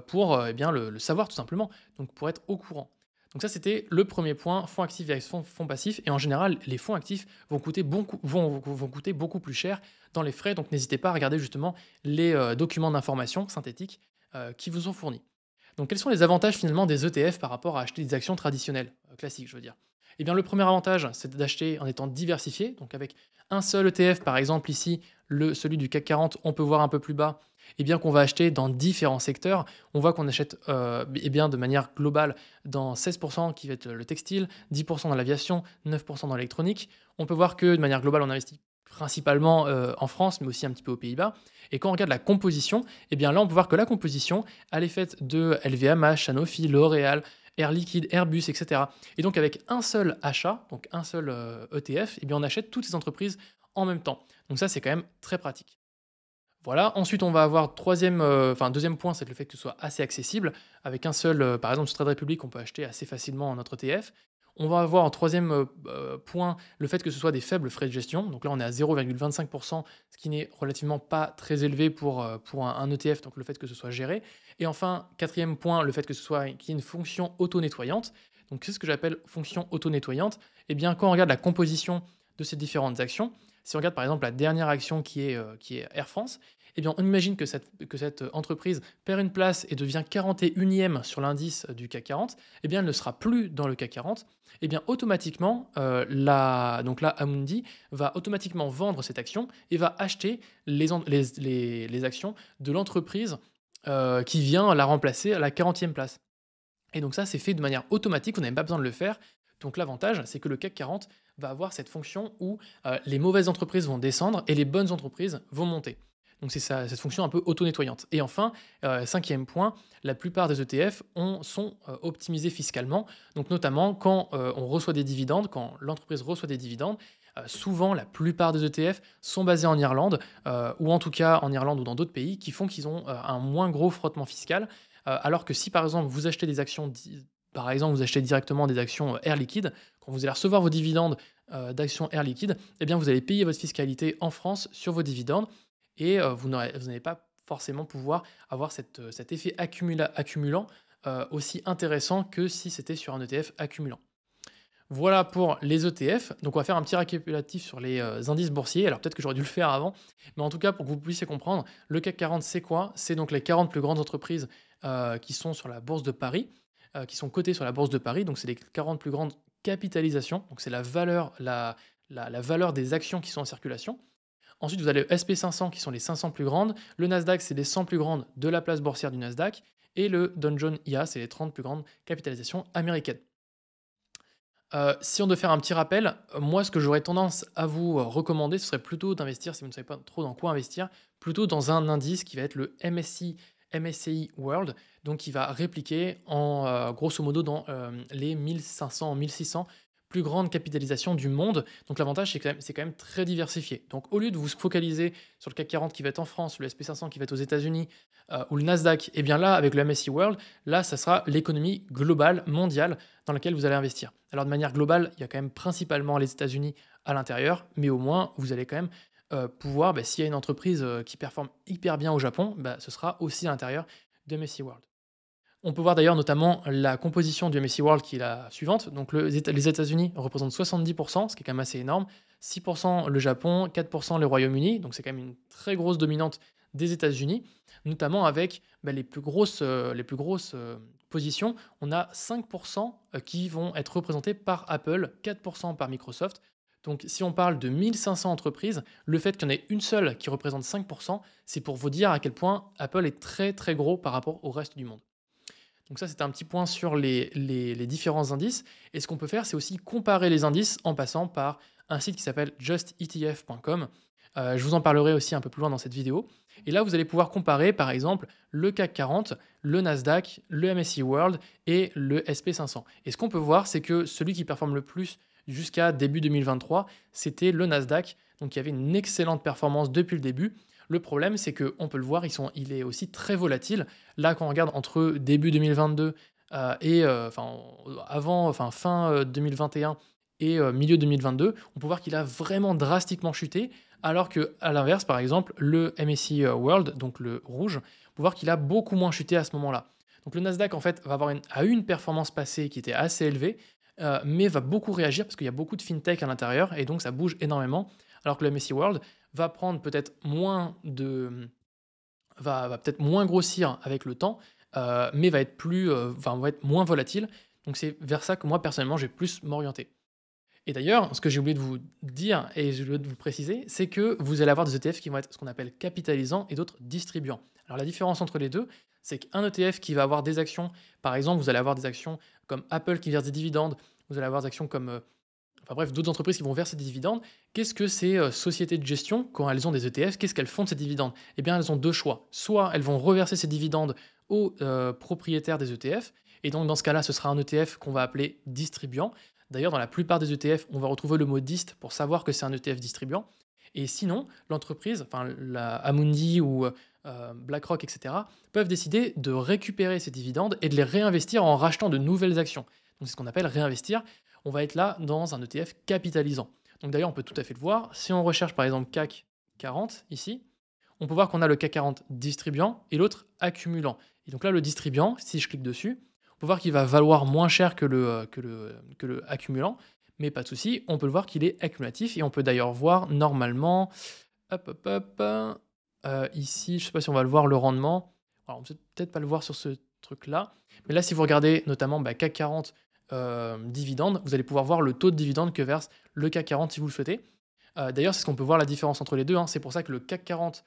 pour le savoir tout simplement, donc pour être au courant. Donc ça, c'était le premier point, fonds actifs versus fonds passifs. Et en général, les fonds actifs vont coûter beaucoup plus cher dans les frais. Donc n'hésitez pas à regarder justement les documents d'information synthétiques qui vous sont fournis. Donc quels sont les avantages finalement des ETF par rapport à acheter des actions traditionnelles, classiques je veux dire? Eh bien le premier avantage, c'est d'acheter en étant diversifié. Donc avec un seul ETF, par exemple ici, celui du CAC 40, on peut voir un peu plus bas, eh bien qu'on va acheter dans différents secteurs. On voit qu'on achète de manière globale dans 16% qui va être le textile, 10% dans l'aviation, 9% dans l'électronique. On peut voir que de manière globale, on investit principalement en France, mais aussi un petit peu aux Pays-Bas. Et quand on regarde la composition, eh bien là, on peut voir que la composition, elle est faite de LVMH, Sanofi, L'Oréal, Air Liquide, Airbus, etc. Et donc avec un seul achat, donc un seul ETF, eh bien on achète toutes ces entreprises en même temps. Donc ça, c'est quand même très pratique. Voilà, ensuite on va avoir deuxième point, c'est le fait que ce soit assez accessible. Avec un seul, par exemple sur Trade Republic, on peut acheter assez facilement notre ETF. On va avoir en troisième point le fait que ce soit des faibles frais de gestion. Donc là on est à 0,25%, ce qui n'est relativement pas très élevé pour un ETF, donc le fait que ce soit géré. Et enfin, quatrième point, le fait qu'il y ait une fonction auto-nettoyante. Donc c'est ce que j'appelle fonction auto-nettoyante. Eh bien quand on regarde la composition de ces différentes actions, si on regarde par exemple la dernière action qui est Air France, Eh bien, on imagine que cette entreprise perd une place et devient 41e sur l'indice du CAC 40, eh bien, elle ne sera plus dans le CAC 40. Eh bien, automatiquement, donc là, Amundi va automatiquement vendre cette action et va acheter les actions de l'entreprise qui vient la remplacer à la 40e place. Et donc ça, c'est fait de manière automatique, vous n'avez pas besoin de le faire. Donc l'avantage, c'est que le CAC 40 va avoir cette fonction où les mauvaises entreprises vont descendre et les bonnes entreprises vont monter. Donc c'est ça, cette fonction un peu auto-nettoyante. Et enfin, cinquième point, la plupart des ETF sont optimisés fiscalement. Donc notamment quand on reçoit des dividendes, quand l'entreprise reçoit des dividendes, souvent la plupart des ETF sont basés en Irlande, ou en tout cas en Irlande ou dans d'autres pays, qui font qu'ils ont un moins gros frottement fiscal. Alors que si par exemple vous achetez des actions, par exemple vous achetez directement des actions Air Liquide, quand vous allez recevoir vos dividendes d'actions Air Liquide, eh bien vous allez payer votre fiscalité en France sur vos dividendes et vous n'allez pas forcément pouvoir avoir cet effet accumulant aussi intéressant que si c'était sur un ETF accumulant. Voilà pour les ETF. Donc on va faire un petit récapitulatif sur les indices boursiers. Alors peut-être que j'aurais dû le faire avant, mais en tout cas pour que vous puissiez comprendre, le CAC 40 c'est quoi? C'est donc les 40 plus grandes entreprises qui sont sur la bourse de Paris, qui sont cotées sur la bourse de Paris. Donc c'est les 40 plus grandes capitalisations. Donc c'est la valeur, la valeur des actions qui sont en circulation. Ensuite, vous avez le SP500 qui sont les 500 plus grandes. Le Nasdaq, c'est les 100 plus grandes de la place boursière du Nasdaq. Et le Dow Jones IA, c'est les 30 plus grandes capitalisations américaines. Si on devait faire un petit rappel, moi, ce que j'aurais tendance à vous recommander, ce serait plutôt d'investir, si vous ne savez pas trop dans quoi investir, plutôt dans un indice qui va être le MSCI World, donc qui va répliquer en grosso modo dans les 1500, 1600 plus grandes capitalisations du monde. Donc l'avantage, c'est quand même très diversifié. Donc au lieu de vous focaliser sur le CAC 40 qui va être en France, le SP500 qui va être aux États-Unis ou le Nasdaq, et bien là, avec le MSCI World, là, ça sera l'économie globale, mondiale, dans laquelle vous allez investir. Alors de manière globale, il y a quand même principalement les États-Unis à l'intérieur, mais au moins, vous allez quand même pouvoir, s'il y a une entreprise qui performe hyper bien au Japon, ce sera aussi à l'intérieur de MSCI World. On peut voir d'ailleurs notamment la composition du MSCI World qui est la suivante. Donc les États-Unis représentent 70%, ce qui est quand même assez énorme, 6% le Japon, 4% le Royaume-Uni, donc c'est quand même une très grosse dominante des États-Unis, notamment avec les plus grosses positions. On a 5% qui vont être représentés par Apple, 4% par Microsoft. Donc si on parle de 1500 entreprises, le fait qu'il y en ait une seule qui représente 5%, c'est pour vous dire à quel point Apple est très très gros par rapport au reste du monde. Donc ça, c'était un petit point sur les différents indices. Et ce qu'on peut faire, c'est aussi comparer les indices en passant par un site qui s'appelle justetf.com. Je vous en parlerai aussi un peu plus loin dans cette vidéo. Et là, vous allez pouvoir comparer, par exemple, le CAC 40, le Nasdaq, le MSCI World et le SP500. Et ce qu'on peut voir, c'est que celui qui performe le plus jusqu'à début 2023, c'était le Nasdaq. Donc il y avait une excellente performance depuis le début. Le problème, c'est qu'on peut le voir, il est aussi très volatile. Là, quand on regarde entre début 2022 et fin 2021 et milieu 2022, on peut voir qu'il a vraiment drastiquement chuté, alors qu'à l'inverse, par exemple, le MSCI World, donc le rouge, on peut voir qu'il a beaucoup moins chuté à ce moment-là. Donc le Nasdaq, en fait, a eu une performance passée qui était assez élevée, mais va beaucoup réagir parce qu'il y a beaucoup de fintech à l'intérieur, et donc ça bouge énormément, alors que le MSCI World va prendre peut-être va peut-être moins grossir avec le temps, mais va être moins volatile. Donc c'est vers ça que moi personnellement je vais plus m'orienter. Et d'ailleurs, ce que j'ai oublié de vous dire et je voulais de vous préciser, c'est que vous allez avoir des ETF qui vont être ce qu'on appelle capitalisants et d'autres distribuants. Alors la différence entre les deux, c'est qu'un ETF qui va avoir des actions, par exemple, vous allez avoir des actions comme Apple qui verse des dividendes, vous allez avoir des actions comme d'autres entreprises qui vont verser des dividendes. Qu'est-ce que ces sociétés de gestion, quand elles ont des ETF, qu'est-ce qu'elles font de ces dividendes? Eh bien, elles ont deux choix. Soit elles vont reverser ces dividendes aux propriétaires des ETF, et donc dans ce cas-là, ce sera un ETF qu'on va appeler distribuant. D'ailleurs, dans la plupart des ETF, on va retrouver le mot dist pour savoir que c'est un ETF distribuant. Et sinon, l'entreprise, la Amundi ou BlackRock, etc., peuvent décider de récupérer ces dividendes et de les réinvestir en rachetant de nouvelles actions. Donc c'est ce qu'on appelle réinvestir. On va être là dans un ETF capitalisant. Donc d'ailleurs, on peut tout à fait le voir. Si on recherche par exemple CAC 40 ici, on peut voir qu'on a le CAC 40 distribuant et l'autre accumulant. Et donc là, le distribuant, si je clique dessus, on peut voir qu'il va valoir moins cher que le accumulant, mais pas de souci, on peut le voir qu'il est accumulatif et on peut d'ailleurs voir normalement, ici, je ne sais pas si on va le voir, le rendement. Alors, on ne peut peut-être pas le voir sur ce truc-là. Mais là, si vous regardez notamment CAC 40 dividendes, vous allez pouvoir voir le taux de dividende que verse le CAC 40 si vous le souhaitez. D'ailleurs, c'est ce qu'on peut voir la différence entre les deux, hein. C'est pour ça que le CAC 40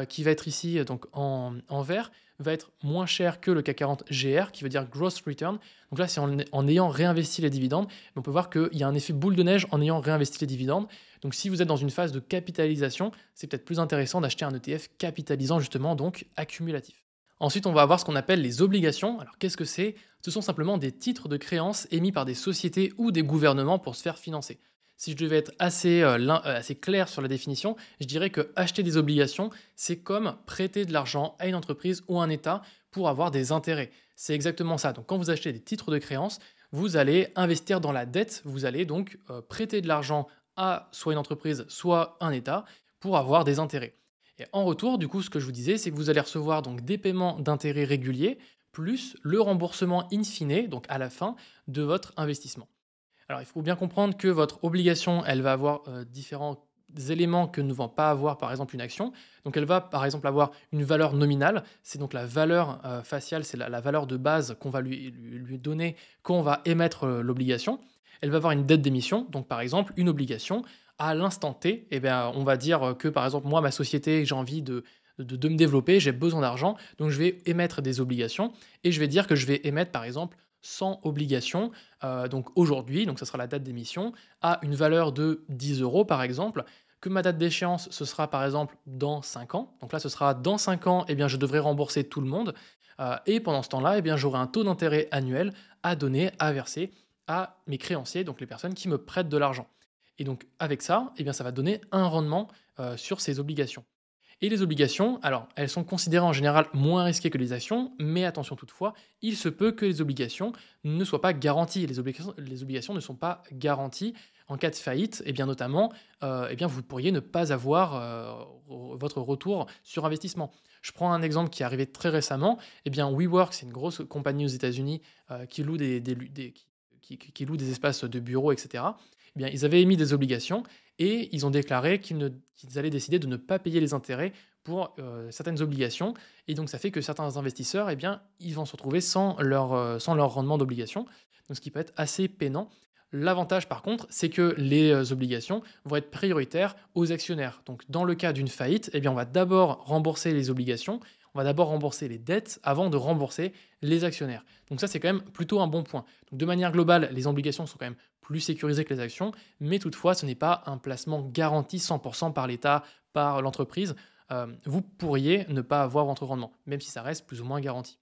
qui va être ici donc en vert va être moins cher que le CAC 40 GR, qui veut dire Gross Return. Donc là, c'est en ayant réinvesti les dividendes. On peut voir qu'il y a un effet boule de neige en ayant réinvesti les dividendes. Donc si vous êtes dans une phase de capitalisation, c'est peut-être plus intéressant d'acheter un ETF capitalisant justement, donc accumulatif. Ensuite, on va avoir ce qu'on appelle les obligations. Alors qu'est-ce que c'est? Ce sont simplement des titres de créance émis par des sociétés ou des gouvernements pour se faire financer. Si je devais être assez clair sur la définition, je dirais que acheter des obligations, c'est comme prêter de l'argent à une entreprise ou à un État pour avoir des intérêts. C'est exactement ça. Donc quand vous achetez des titres de créance, vous allez investir dans la dette, vous allez donc prêter de l'argent à soit une entreprise, soit un État pour avoir des intérêts. Et en retour, du coup, ce que je vous disais, c'est que vous allez recevoir donc des paiements d'intérêts réguliers plus le remboursement in fine, donc à la fin de votre investissement. Alors, il faut bien comprendre que votre obligation, elle va avoir différents éléments que ne va pas avoir, par exemple, une action. Donc, elle va, par exemple, avoir une valeur nominale. C'est donc la valeur faciale, c'est la valeur de base qu'on va lui donner quand on va émettre l'obligation. Elle va avoir une dette d'émission. Donc, par exemple, une obligation, à l'instant T, eh bien, on va dire que, par exemple, moi, ma société, j'ai envie de me développer, j'ai besoin d'argent, donc je vais émettre des obligations et je vais dire que je vais émettre, par exemple, 100 obligations, donc aujourd'hui, donc ça sera la date d'émission, à une valeur de 10 euros par exemple, que ma date d'échéance, ce sera par exemple dans 5 ans. Donc là, ce sera dans 5 ans, eh bien, je devrais rembourser tout le monde. Et pendant ce temps-là, eh bien, j'aurai un taux d'intérêt annuel à donner, à verser à mes créanciers, donc les personnes qui me prêtent de l'argent. Et donc avec ça, eh bien, ça va donner un rendement sur ces obligations. Et les obligations, alors, elles sont considérées en général moins risquées que les actions, mais attention toutefois, il se peut que les obligations ne soient pas garanties. Les obligations ne sont pas garanties. En cas de faillite, et bien notamment, eh bien vous pourriez ne pas avoir votre retour sur investissement. Je prends un exemple qui est arrivé très récemment. Eh bien, WeWork, c'est une grosse compagnie aux États-Unis qui loue qui loue des espaces de bureaux, etc. Eh bien, ils avaient émis des obligations et ils ont déclaré qu'ils allaient décider de ne pas payer les intérêts pour certaines obligations. Et donc, ça fait que certains investisseurs, eh bien, ils vont se retrouver sans leur rendement d'obligation, donc ce qui peut être assez peinant. L'avantage, par contre, c'est que les obligations vont être prioritaires aux actionnaires. Donc, dans le cas d'une faillite, eh bien, on va d'abord rembourser les obligations, on va d'abord rembourser les dettes avant de rembourser les actionnaires. Donc ça, c'est quand même plutôt un bon point. Donc, de manière globale, les obligations sont quand même plus sécurisées que les actions, mais toutefois, ce n'est pas un placement garanti 100% par l'État, par l'entreprise. Vous pourriez ne pas avoir votre rendement, même si ça reste plus ou moins garanti.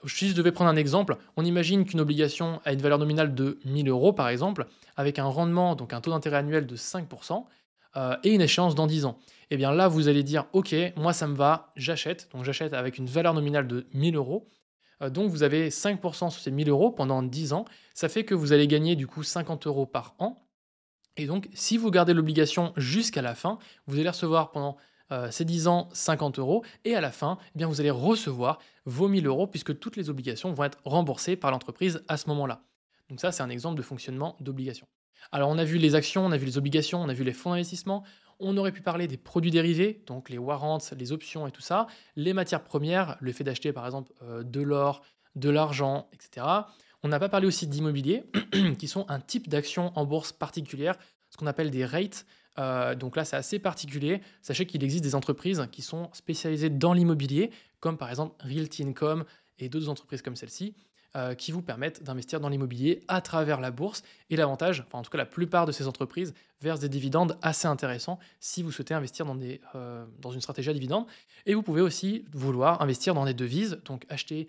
Si je devais prendre un exemple, on imagine qu'une obligation a une valeur nominale de 1000 euros, par exemple, avec un rendement, donc un taux d'intérêt annuel de 5%, et une échéance dans 10 ans. Et bien là, vous allez dire, OK, moi ça me va, j'achète. Donc j'achète avec une valeur nominale de 1000 euros. Donc vous avez 5% sur ces 1000 euros pendant 10 ans. Ça fait que vous allez gagner du coup 50 euros par an. Et donc, si vous gardez l'obligation jusqu'à la fin, vous allez recevoir pendant ces 10 ans 50 euros. Et à la fin, eh bien, vous allez recevoir vos 1000 euros puisque toutes les obligations vont être remboursées par l'entreprise à ce moment-là. Donc ça, c'est un exemple de fonctionnement d'obligation. Alors, on a vu les actions, on a vu les obligations, on a vu les fonds d'investissement. On aurait pu parler des produits dérivés, donc les warrants, les options et tout ça, les matières premières, le fait d'acheter par exemple de l'or, de l'argent, etc. On n'a pas parlé aussi d'immobilier, qui sont un type d'action en bourse particulière, ce qu'on appelle des REIT. Donc là, c'est assez particulier. Sachez qu'il existe des entreprises qui sont spécialisées dans l'immobilier, comme par exemple Realty Income et d'autres entreprises comme celle-ci, qui vous permettent d'investir dans l'immobilier à travers la bourse. Et l'avantage, enfin en tout cas la plupart de ces entreprises, versent des dividendes assez intéressants si vous souhaitez investir dans une stratégie à dividendes. Et vous pouvez aussi vouloir investir dans des devises, donc acheter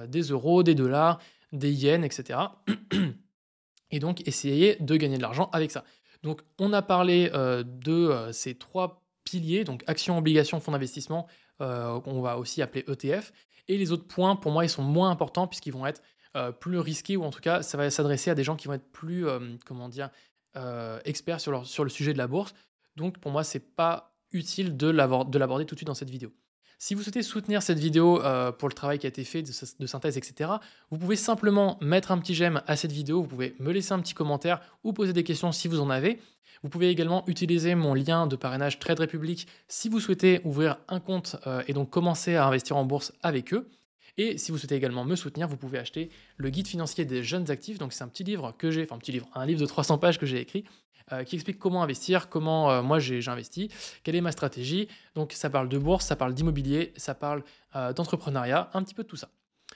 des euros, des dollars, des yens, etc. Et donc essayer de gagner de l'argent avec ça. Donc on a parlé de ces trois piliers, donc actions, obligations, fonds d'investissement, qu'on va aussi appeler ETF. Et les autres points, pour moi, ils sont moins importants puisqu'ils vont être plus risqués, ou en tout cas, ça va s'adresser à des gens qui vont être plus, experts sur le sujet de la bourse. Donc pour moi, c'est pas utile de l'aborder tout de suite dans cette vidéo. Si vous souhaitez soutenir cette vidéo pour le travail qui a été fait de synthèse, etc., vous pouvez simplement mettre un petit j'aime à cette vidéo, vous pouvez me laisser un petit commentaire ou poser des questions si vous en avez. Vous pouvez également utiliser mon lien de parrainage Trade Republic si vous souhaitez ouvrir un compte et donc commencer à investir en bourse avec eux. Et si vous souhaitez également me soutenir, vous pouvez acheter le guide financier des jeunes actifs. Donc c'est un petit livre que j'ai, enfin un petit livre, un livre de 300 pages que j'ai écrit qui explique comment investir, comment moi j'ai investi, quelle est ma stratégie. Donc ça parle de bourse, ça parle d'immobilier, ça parle d'entrepreneuriat, un petit peu de tout ça.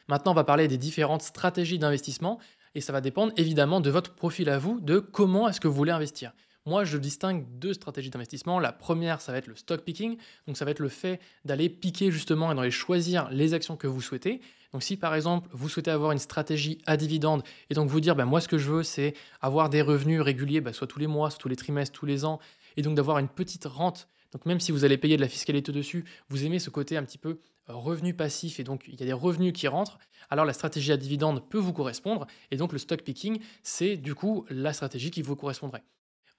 Maintenant, on va parler des différentes stratégies d'investissement et ça va dépendre évidemment de votre profil à vous, de comment est-ce que vous voulez investir. Moi, je distingue deux stratégies d'investissement. La première, ça va être le stock picking. Donc, ça va être le fait d'aller piquer justement et d'aller choisir les actions que vous souhaitez. Donc, si par exemple, vous souhaitez avoir une stratégie à dividende et donc vous dire, moi, ce que je veux, c'est avoir des revenus réguliers, soit tous les mois, soit tous les trimestres, tous les ans, et donc d'avoir une petite rente. Donc, même si vous allez payer de la fiscalité dessus, vous aimez ce côté un petit peu revenu passif et donc il y a des revenus qui rentrent, alors la stratégie à dividende peut vous correspondre et donc le stock picking, c'est du coup la stratégie qui vous correspondrait.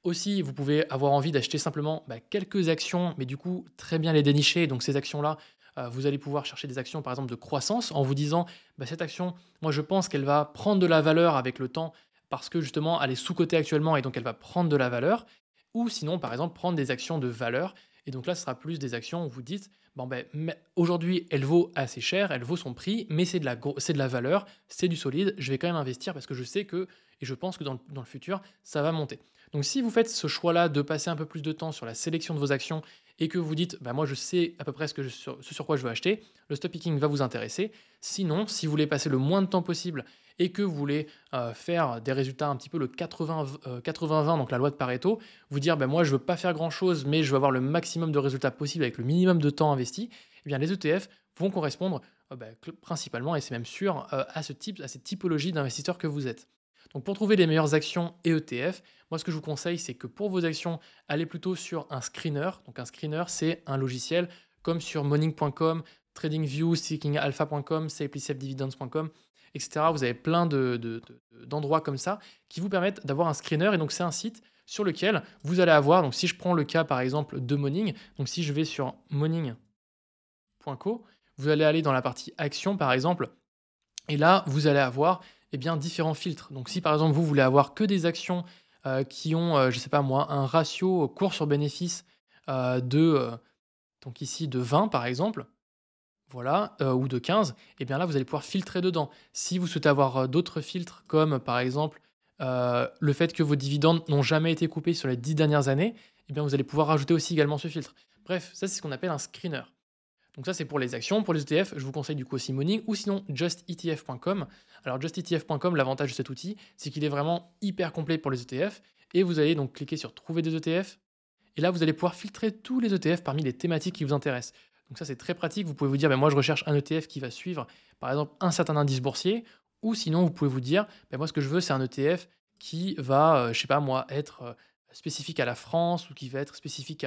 Aussi, vous pouvez avoir envie d'acheter simplement quelques actions, mais du coup, très bien les dénicher. Donc, ces actions-là, vous allez pouvoir chercher des actions, par exemple, de croissance en vous disant, cette action, moi, je pense qu'elle va prendre de la valeur avec le temps parce que justement, elle est sous-cotée actuellement et donc elle va prendre de la valeur. Ou sinon, par exemple, prendre des actions de valeur. Et donc là, ce sera plus des actions où vous dites, aujourd'hui, elle vaut assez cher, elle vaut son prix, mais c'est de la valeur, c'est du solide, je vais quand même investir parce que je sais que, et je pense que dans le futur, ça va monter. Donc si vous faites ce choix-là de passer un peu plus de temps sur la sélection de vos actions et que vous dites, moi je sais à peu près ce sur quoi je veux acheter, le stock picking va vous intéresser. Sinon, si vous voulez passer le moins de temps possible et que vous voulez faire des résultats un petit peu le 80-20, donc la loi de Pareto, vous dire, moi je veux pas faire grand-chose, mais je veux avoir le maximum de résultats possible avec le minimum de temps investi, eh bien les ETF vont correspondre principalement, et c'est même sûr, à cette typologie d'investisseurs que vous êtes. Donc pour trouver les meilleures actions et ETF, moi ce que je vous conseille, c'est que pour vos actions, allez plutôt sur un screener. Donc un screener, c'est un logiciel comme sur morning.com, TradingView, SeekingAlpha.com, SafelySafeDividends.com, etc. Vous avez plein d'endroits comme ça qui vous permettent d'avoir un screener. Et donc c'est un site sur lequel vous allez avoir, donc si je prends le cas par exemple de Morning, donc si je vais sur morning.co, vous allez aller dans la partie actions par exemple, et là vous allez avoir différents filtres. Donc si par exemple vous voulez avoir que des actions qui ont, je sais pas moi, un ratio cours sur bénéfice donc ici de 20 par exemple, voilà, ou de 15, et bien là vous allez pouvoir filtrer dedans. Si vous souhaitez avoir d'autres filtres comme par exemple le fait que vos dividendes n'ont jamais été coupés sur les 10 dernières années, et bien vous allez pouvoir rajouter aussi également ce filtre. Bref, ça c'est ce qu'on appelle un screener. Donc ça, c'est pour les actions. Pour les ETF, je vous conseille du coup aussi Morning ou sinon justetf.com. Alors justetf.com, l'avantage de cet outil, c'est qu'il est vraiment hyper complet pour les ETF. Et vous allez donc cliquer sur Trouver des ETF. Et là, vous allez pouvoir filtrer tous les ETF parmi les thématiques qui vous intéressent. Donc ça, c'est très pratique. Vous pouvez vous dire, moi, je recherche un ETF qui va suivre, par exemple, un certain indice boursier. Ou sinon, vous pouvez vous dire, moi, ce que je veux, c'est un ETF qui va, je sais pas moi, être spécifique à la France ou qui va être spécifique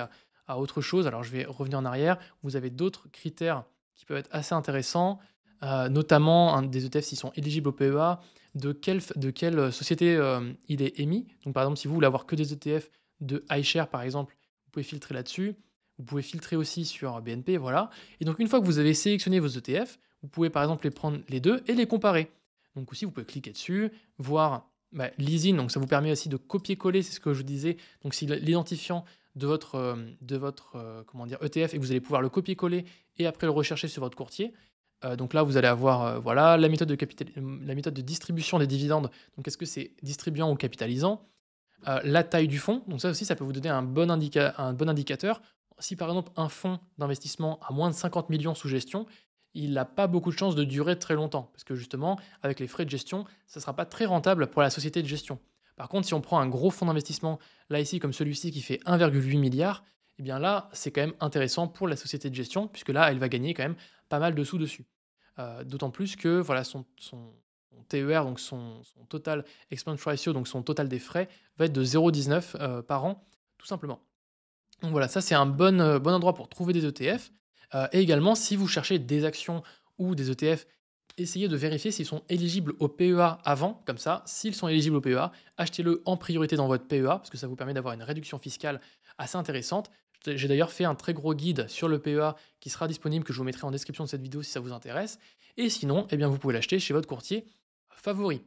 à autre chose. Alors, je vais revenir en arrière. Vous avez d'autres critères qui peuvent être assez intéressants, notamment des ETF s'ils sont éligibles au PEA, de quelle société il est émis. Donc, par exemple, si vous voulez avoir que des ETF de iShare, par exemple, vous pouvez filtrer là-dessus. Vous pouvez filtrer aussi sur BNP, voilà. Et donc, une fois que vous avez sélectionné vos ETF, vous pouvez par exemple les prendre les deux et les comparer. Donc aussi, vous pouvez cliquer dessus, voir l'ISIN, donc ça vous permet aussi de copier-coller, c'est ce que je vous disais. Donc si l'identifiant de votre ETF et vous allez pouvoir le copier-coller et après le rechercher sur votre courtier. Donc là, vous allez avoir la méthode de distribution des dividendes. Donc est-ce que c'est distribuant ou capitalisant? La taille du fonds. Donc ça aussi, ça peut vous donner un bon indicateur. Si par exemple un fonds d'investissement a moins de 50 millions sous gestion, il n'a pas beaucoup de chances de durer très longtemps. Parce que justement, avec les frais de gestion, ça ne sera pas très rentable pour la société de gestion. Par contre, si on prend un gros fonds d'investissement, là ici comme celui-ci qui fait 1,8 milliard, eh bien là, c'est quand même intéressant pour la société de gestion, puisque là, elle va gagner quand même pas mal de sous dessus. D'autant plus que son TER, donc son total expense ratio, donc son total des frais, va être de 0,19 par an, tout simplement. Donc voilà, ça c'est un bon endroit pour trouver des ETF. Et également, si vous cherchez des actions ou des ETF, essayez de vérifier s'ils sont éligibles au PEA avant. Comme ça, s'ils sont éligibles au PEA, achetez-le en priorité dans votre PEA, parce que ça vous permet d'avoir une réduction fiscale assez intéressante. J'ai d'ailleurs fait un très gros guide sur le PEA qui sera disponible, que je vous mettrai en description de cette vidéo si ça vous intéresse. Et sinon, eh bien, vous pouvez l'acheter chez votre courtier favori.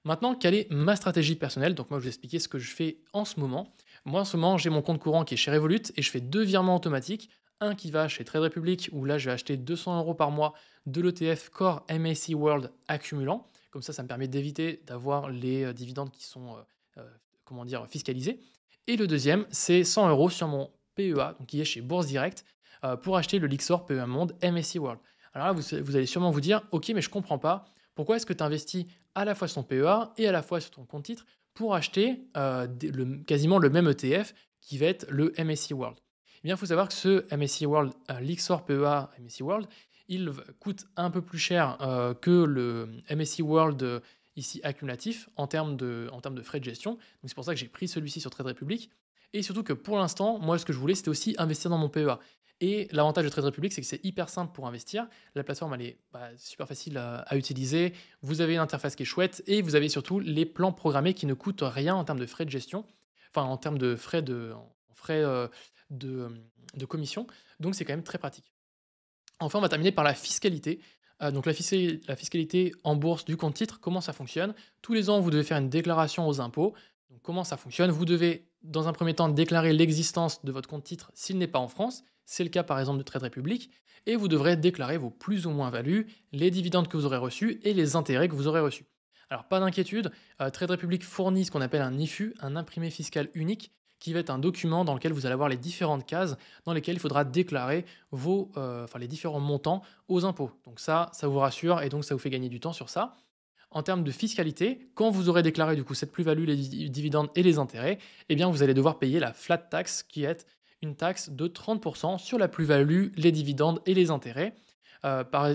Maintenant, quelle est ma stratégie personnelle? Donc moi, je vais vous expliquer ce que je fais en ce moment. Moi, en ce moment, j'ai mon compte courant qui est chez Revolut et je fais 2 virements automatiques. Un qui va chez Trade Republic, où là, je vais acheter 200 € par mois de l'ETF Core MSCI World accumulant. Comme ça me permet d'éviter d'avoir les dividendes qui sont comment dire, fiscalisés. Et le deuxième, c'est 100 € sur mon PEA, donc qui est chez Bourse Direct, pour acheter le Lixor PEA Monde MSCI World. Alors là, vous allez sûrement vous dire, ok, mais je comprends pas, pourquoi est-ce que tu investis à la fois son PEA et à la fois sur ton compte titre pour acheter quasiment le même ETF qui va être le MSCI World? Eh bien, il faut savoir que ce MSCI World, Lixor PEA MSCI World, il coûte un peu plus cher que le MSCI World ici accumulatif en termes de frais de gestion. Donc c'est pour ça que j'ai pris celui-ci sur Trade Republic. Et surtout que pour l'instant, moi, ce que je voulais, c'était aussi investir dans mon PEA. Et l'avantage de Trade Republic, c'est que c'est hyper simple pour investir. La plateforme, elle est super facile à utiliser. Vous avez une interface qui est chouette et vous avez surtout les plans programmés qui ne coûtent rien en termes de frais de gestion, enfin en termes de frais de commission. Donc c'est quand même très pratique. Enfin, on va terminer par la fiscalité. Donc la fiscalité en bourse du compte titre, comment ça fonctionne? Tous les ans, vous devez faire une déclaration aux impôts. Donc comment ça fonctionne? Vous devez, dans un premier temps, déclarer l'existence de votre compte titre s'il n'est pas en France. C'est le cas par exemple de Trade Republic. Et vous devrez déclarer vos plus ou moins values, les dividendes que vous aurez reçus et les intérêts que vous aurez reçus. Alors pas d'inquiétude, Trade Republic fournit ce qu'on appelle un IFU, un imprimé fiscal unique, qui va être un document dans lequel vous allez avoir les différentes cases dans lesquelles il faudra déclarer les différents montants aux impôts. Donc ça vous rassure et donc ça vous fait gagner du temps sur ça. En termes de fiscalité, quand vous aurez déclaré du coup cette plus-value, les dividendes et les intérêts, eh bien vous allez devoir payer la flat tax qui est une taxe de 30% sur la plus-value, les dividendes et les intérêts.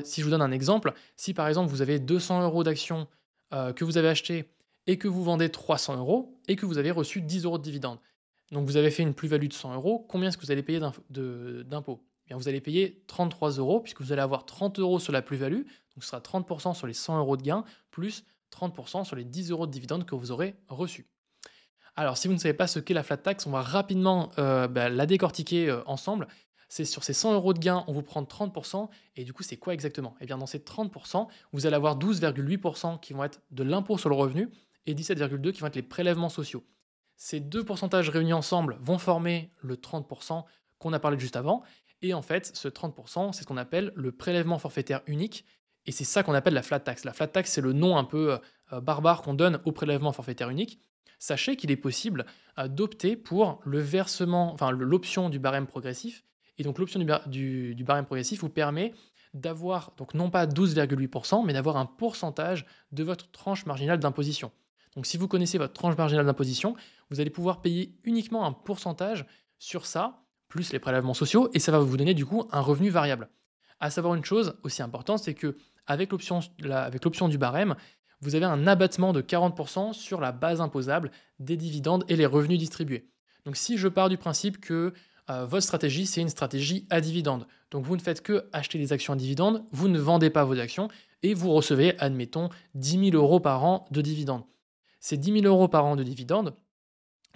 Si je vous donne un exemple, si par exemple vous avez 200 € d'actions que vous avez achetées et que vous vendez 300 € et que vous avez reçu 10 € de dividendes, donc vous avez fait une plus-value de 100 €, combien est-ce que vous allez payer d'impôts? Eh bien, vous allez payer 33 € puisque vous allez avoir 30 € sur la plus-value, donc ce sera 30% sur les 100 € de gain, plus 30% sur les 10 € de dividendes que vous aurez reçus. Alors, si vous ne savez pas ce qu'est la flat tax, on va rapidement la décortiquer ensemble. C'est sur ces 100 € de gain, on vous prend 30%, et du coup, c'est quoi exactement? Eh bien, dans ces 30%, vous allez avoir 12,8% qui vont être de l'impôt sur le revenu, et 17,2% qui vont être les prélèvements sociaux. Ces deux pourcentages réunis ensemble vont former le 30% qu'on a parlé juste avant. Et en fait, ce 30%, c'est ce qu'on appelle le prélèvement forfaitaire unique. Et c'est ça qu'on appelle la flat tax. La flat tax, c'est le nom un peu barbare qu'on donne au prélèvement forfaitaire unique. Sachez qu'il est possible d'opter pour le versement, enfin l'option du barème progressif. Et donc l'option du barème progressif vous permet d'avoir, donc non pas 12,8%, mais d'avoir un pourcentage de votre tranche marginale d'imposition. Donc si vous connaissez votre tranche marginale d'imposition, vous allez pouvoir payer uniquement un pourcentage sur ça, plus les prélèvements sociaux, et ça va vous donner du coup un revenu variable. À savoir une chose aussi importante, c'est que avec l'option du barème, vous avez un abattement de 40% sur la base imposable des dividendes et les revenus distribués. Donc si je pars du principe que votre stratégie, c'est une stratégie à dividendes, donc vous ne faites que acheter des actions à dividendes, vous ne vendez pas vos actions, et vous recevez, admettons, 10 000 € par an de dividendes. Ces 10 000 € par an de dividendes,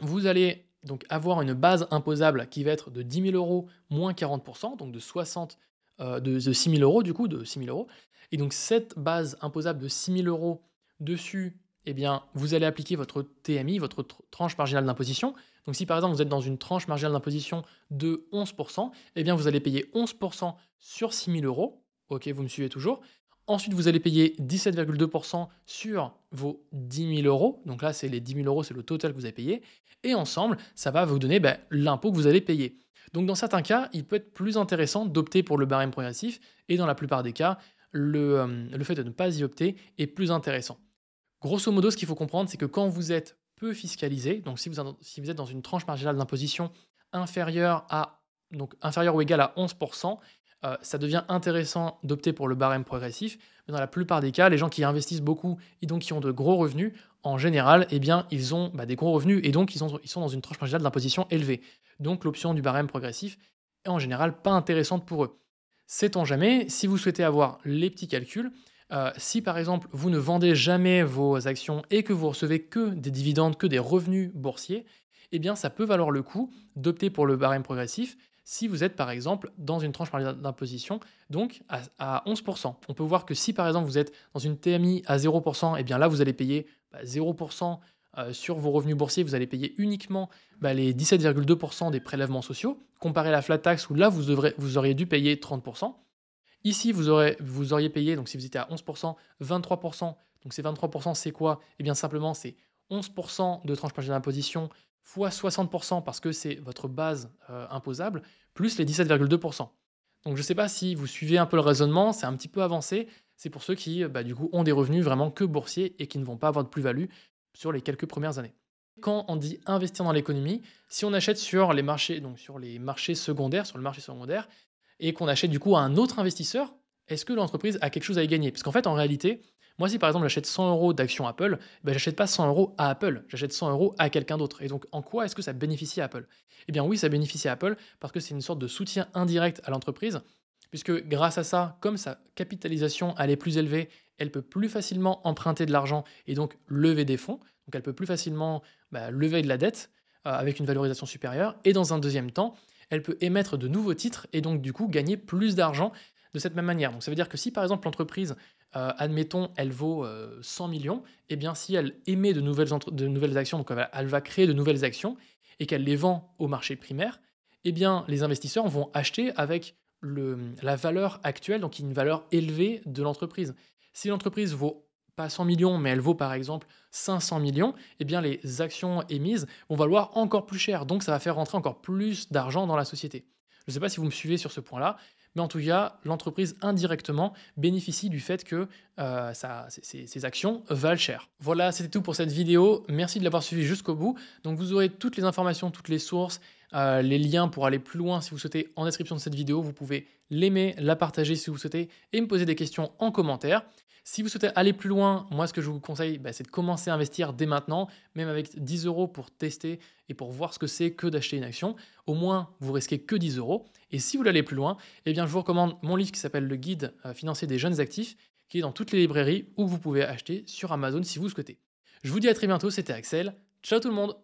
vous allez donc avoir une base imposable qui va être de 10 000 € moins 40%, donc de 6 000 € du coup, de 6 000 €. Et donc cette base imposable de 6 000 € dessus, eh bien, vous allez appliquer votre TMI, votre tranche marginale d'imposition. Donc si par exemple vous êtes dans une tranche marginale d'imposition de 11%, eh bien vous allez payer 11% sur 6 000 €. Ok, vous me suivez toujours. Ensuite, vous allez payer 17,2% sur vos 10 000 €. Donc là, c'est les 10 000 €, c'est le total que vous avez payé. Et ensemble, ça va vous donner l'impôt que vous allez payer. Donc dans certains cas, il peut être plus intéressant d'opter pour le barème progressif. Et dans la plupart des cas, le fait de ne pas y opter est plus intéressant. Grosso modo, ce qu'il faut comprendre, c'est que quand vous êtes peu fiscalisé, donc si vous êtes dans une tranche marginale d'imposition inférieure ou égale à 11%, ça devient intéressant d'opter pour le barème progressif. Mais dans la plupart des cas, les gens qui investissent beaucoup et donc qui ont de gros revenus, en général, eh bien, ils ont des gros revenus et donc ils sont dans une tranche marginale d'imposition élevée. Donc l'option du barème progressif est en général pas intéressante pour eux. Sait-on jamais, si vous souhaitez avoir les petits calculs, si par exemple vous ne vendez jamais vos actions et que vous recevez que des dividendes, que des revenus boursiers, eh bien ça peut valoir le coup d'opter pour le barème progressif si vous êtes par exemple dans une tranche d'imposition, donc à 11%. On peut voir que si par exemple vous êtes dans une TMI à 0%, eh bien là vous allez payer 0% sur vos revenus boursiers, vous allez payer uniquement les 17,2% des prélèvements sociaux, comparé à la flat tax où là vous auriez dû payer 30%. Ici, vous auriez payé, donc si vous étiez à 11%, 23%. Donc ces 23%, c'est quoi? Eh bien simplement, c'est 11% de tranche marginale d'imposition fois 60% parce que c'est votre base imposable, plus les 17,2%. Donc je ne sais pas si vous suivez un peu le raisonnement, c'est un petit peu avancé. C'est pour ceux qui, du coup, ont des revenus vraiment que boursiers et qui ne vont pas avoir de plus-value sur les quelques premières années. Quand on dit investir dans l'économie, si on achète sur les marchés, donc sur les marchés secondaires, sur le marché secondaire, et qu'on achète du coup à un autre investisseur, est-ce que l'entreprise a quelque chose à y gagner? Parce qu'en fait, en réalité, moi, si par exemple j'achète 100 € d'actions Apple, j'achète pas 100 € à Apple, j'achète 100 € à quelqu'un d'autre. Et donc, en quoi est-ce que ça bénéficie à Apple? Eh bien, oui, ça bénéficie à Apple parce que c'est une sorte de soutien indirect à l'entreprise, puisque grâce à ça, comme sa capitalisation elle est plus élevée, elle peut plus facilement emprunter de l'argent et donc lever des fonds. Donc, elle peut plus facilement lever de la dette avec une valorisation supérieure. Et dans un deuxième temps, elle peut émettre de nouveaux titres et donc du coup gagner plus d'argent de cette même manière. Donc ça veut dire que si par exemple l'entreprise, admettons, elle vaut 100 millions, et bien si elle émet de nouvelles actions, donc elle va créer de nouvelles actions et qu'elle les vend au marché primaire, eh bien les investisseurs vont acheter avec la valeur actuelle, donc une valeur élevée de l'entreprise. Si l'entreprise vaut pas 100 millions, mais elle vaut par exemple 500 millions, eh bien les actions émises vont valoir encore plus cher. Donc ça va faire rentrer encore plus d'argent dans la société. Je ne sais pas si vous me suivez sur ce point-là, mais en tout cas, l'entreprise indirectement bénéficie du fait que ses actions valent cher. Voilà, c'était tout pour cette vidéo. Merci de l'avoir suivi jusqu'au bout. Donc vous aurez toutes les informations, toutes les sources, les liens pour aller plus loin si vous souhaitez en description de cette vidéo. Vous pouvez l'aimer, la partager si vous souhaitez et me poser des questions en commentaire. Si vous souhaitez aller plus loin, moi ce que je vous conseille, c'est de commencer à investir dès maintenant, même avec 10 € pour tester et pour voir ce que c'est que d'acheter une action. Au moins, vous risquez que 10 €. Et si vous voulez aller plus loin, eh bien, je vous recommande mon livre qui s'appelle Le guide financier des jeunes actifs, qui est dans toutes les librairies ou que vous pouvez acheter sur Amazon si vous le souhaitez. Je vous dis à très bientôt, c'était Axel. Ciao tout le monde!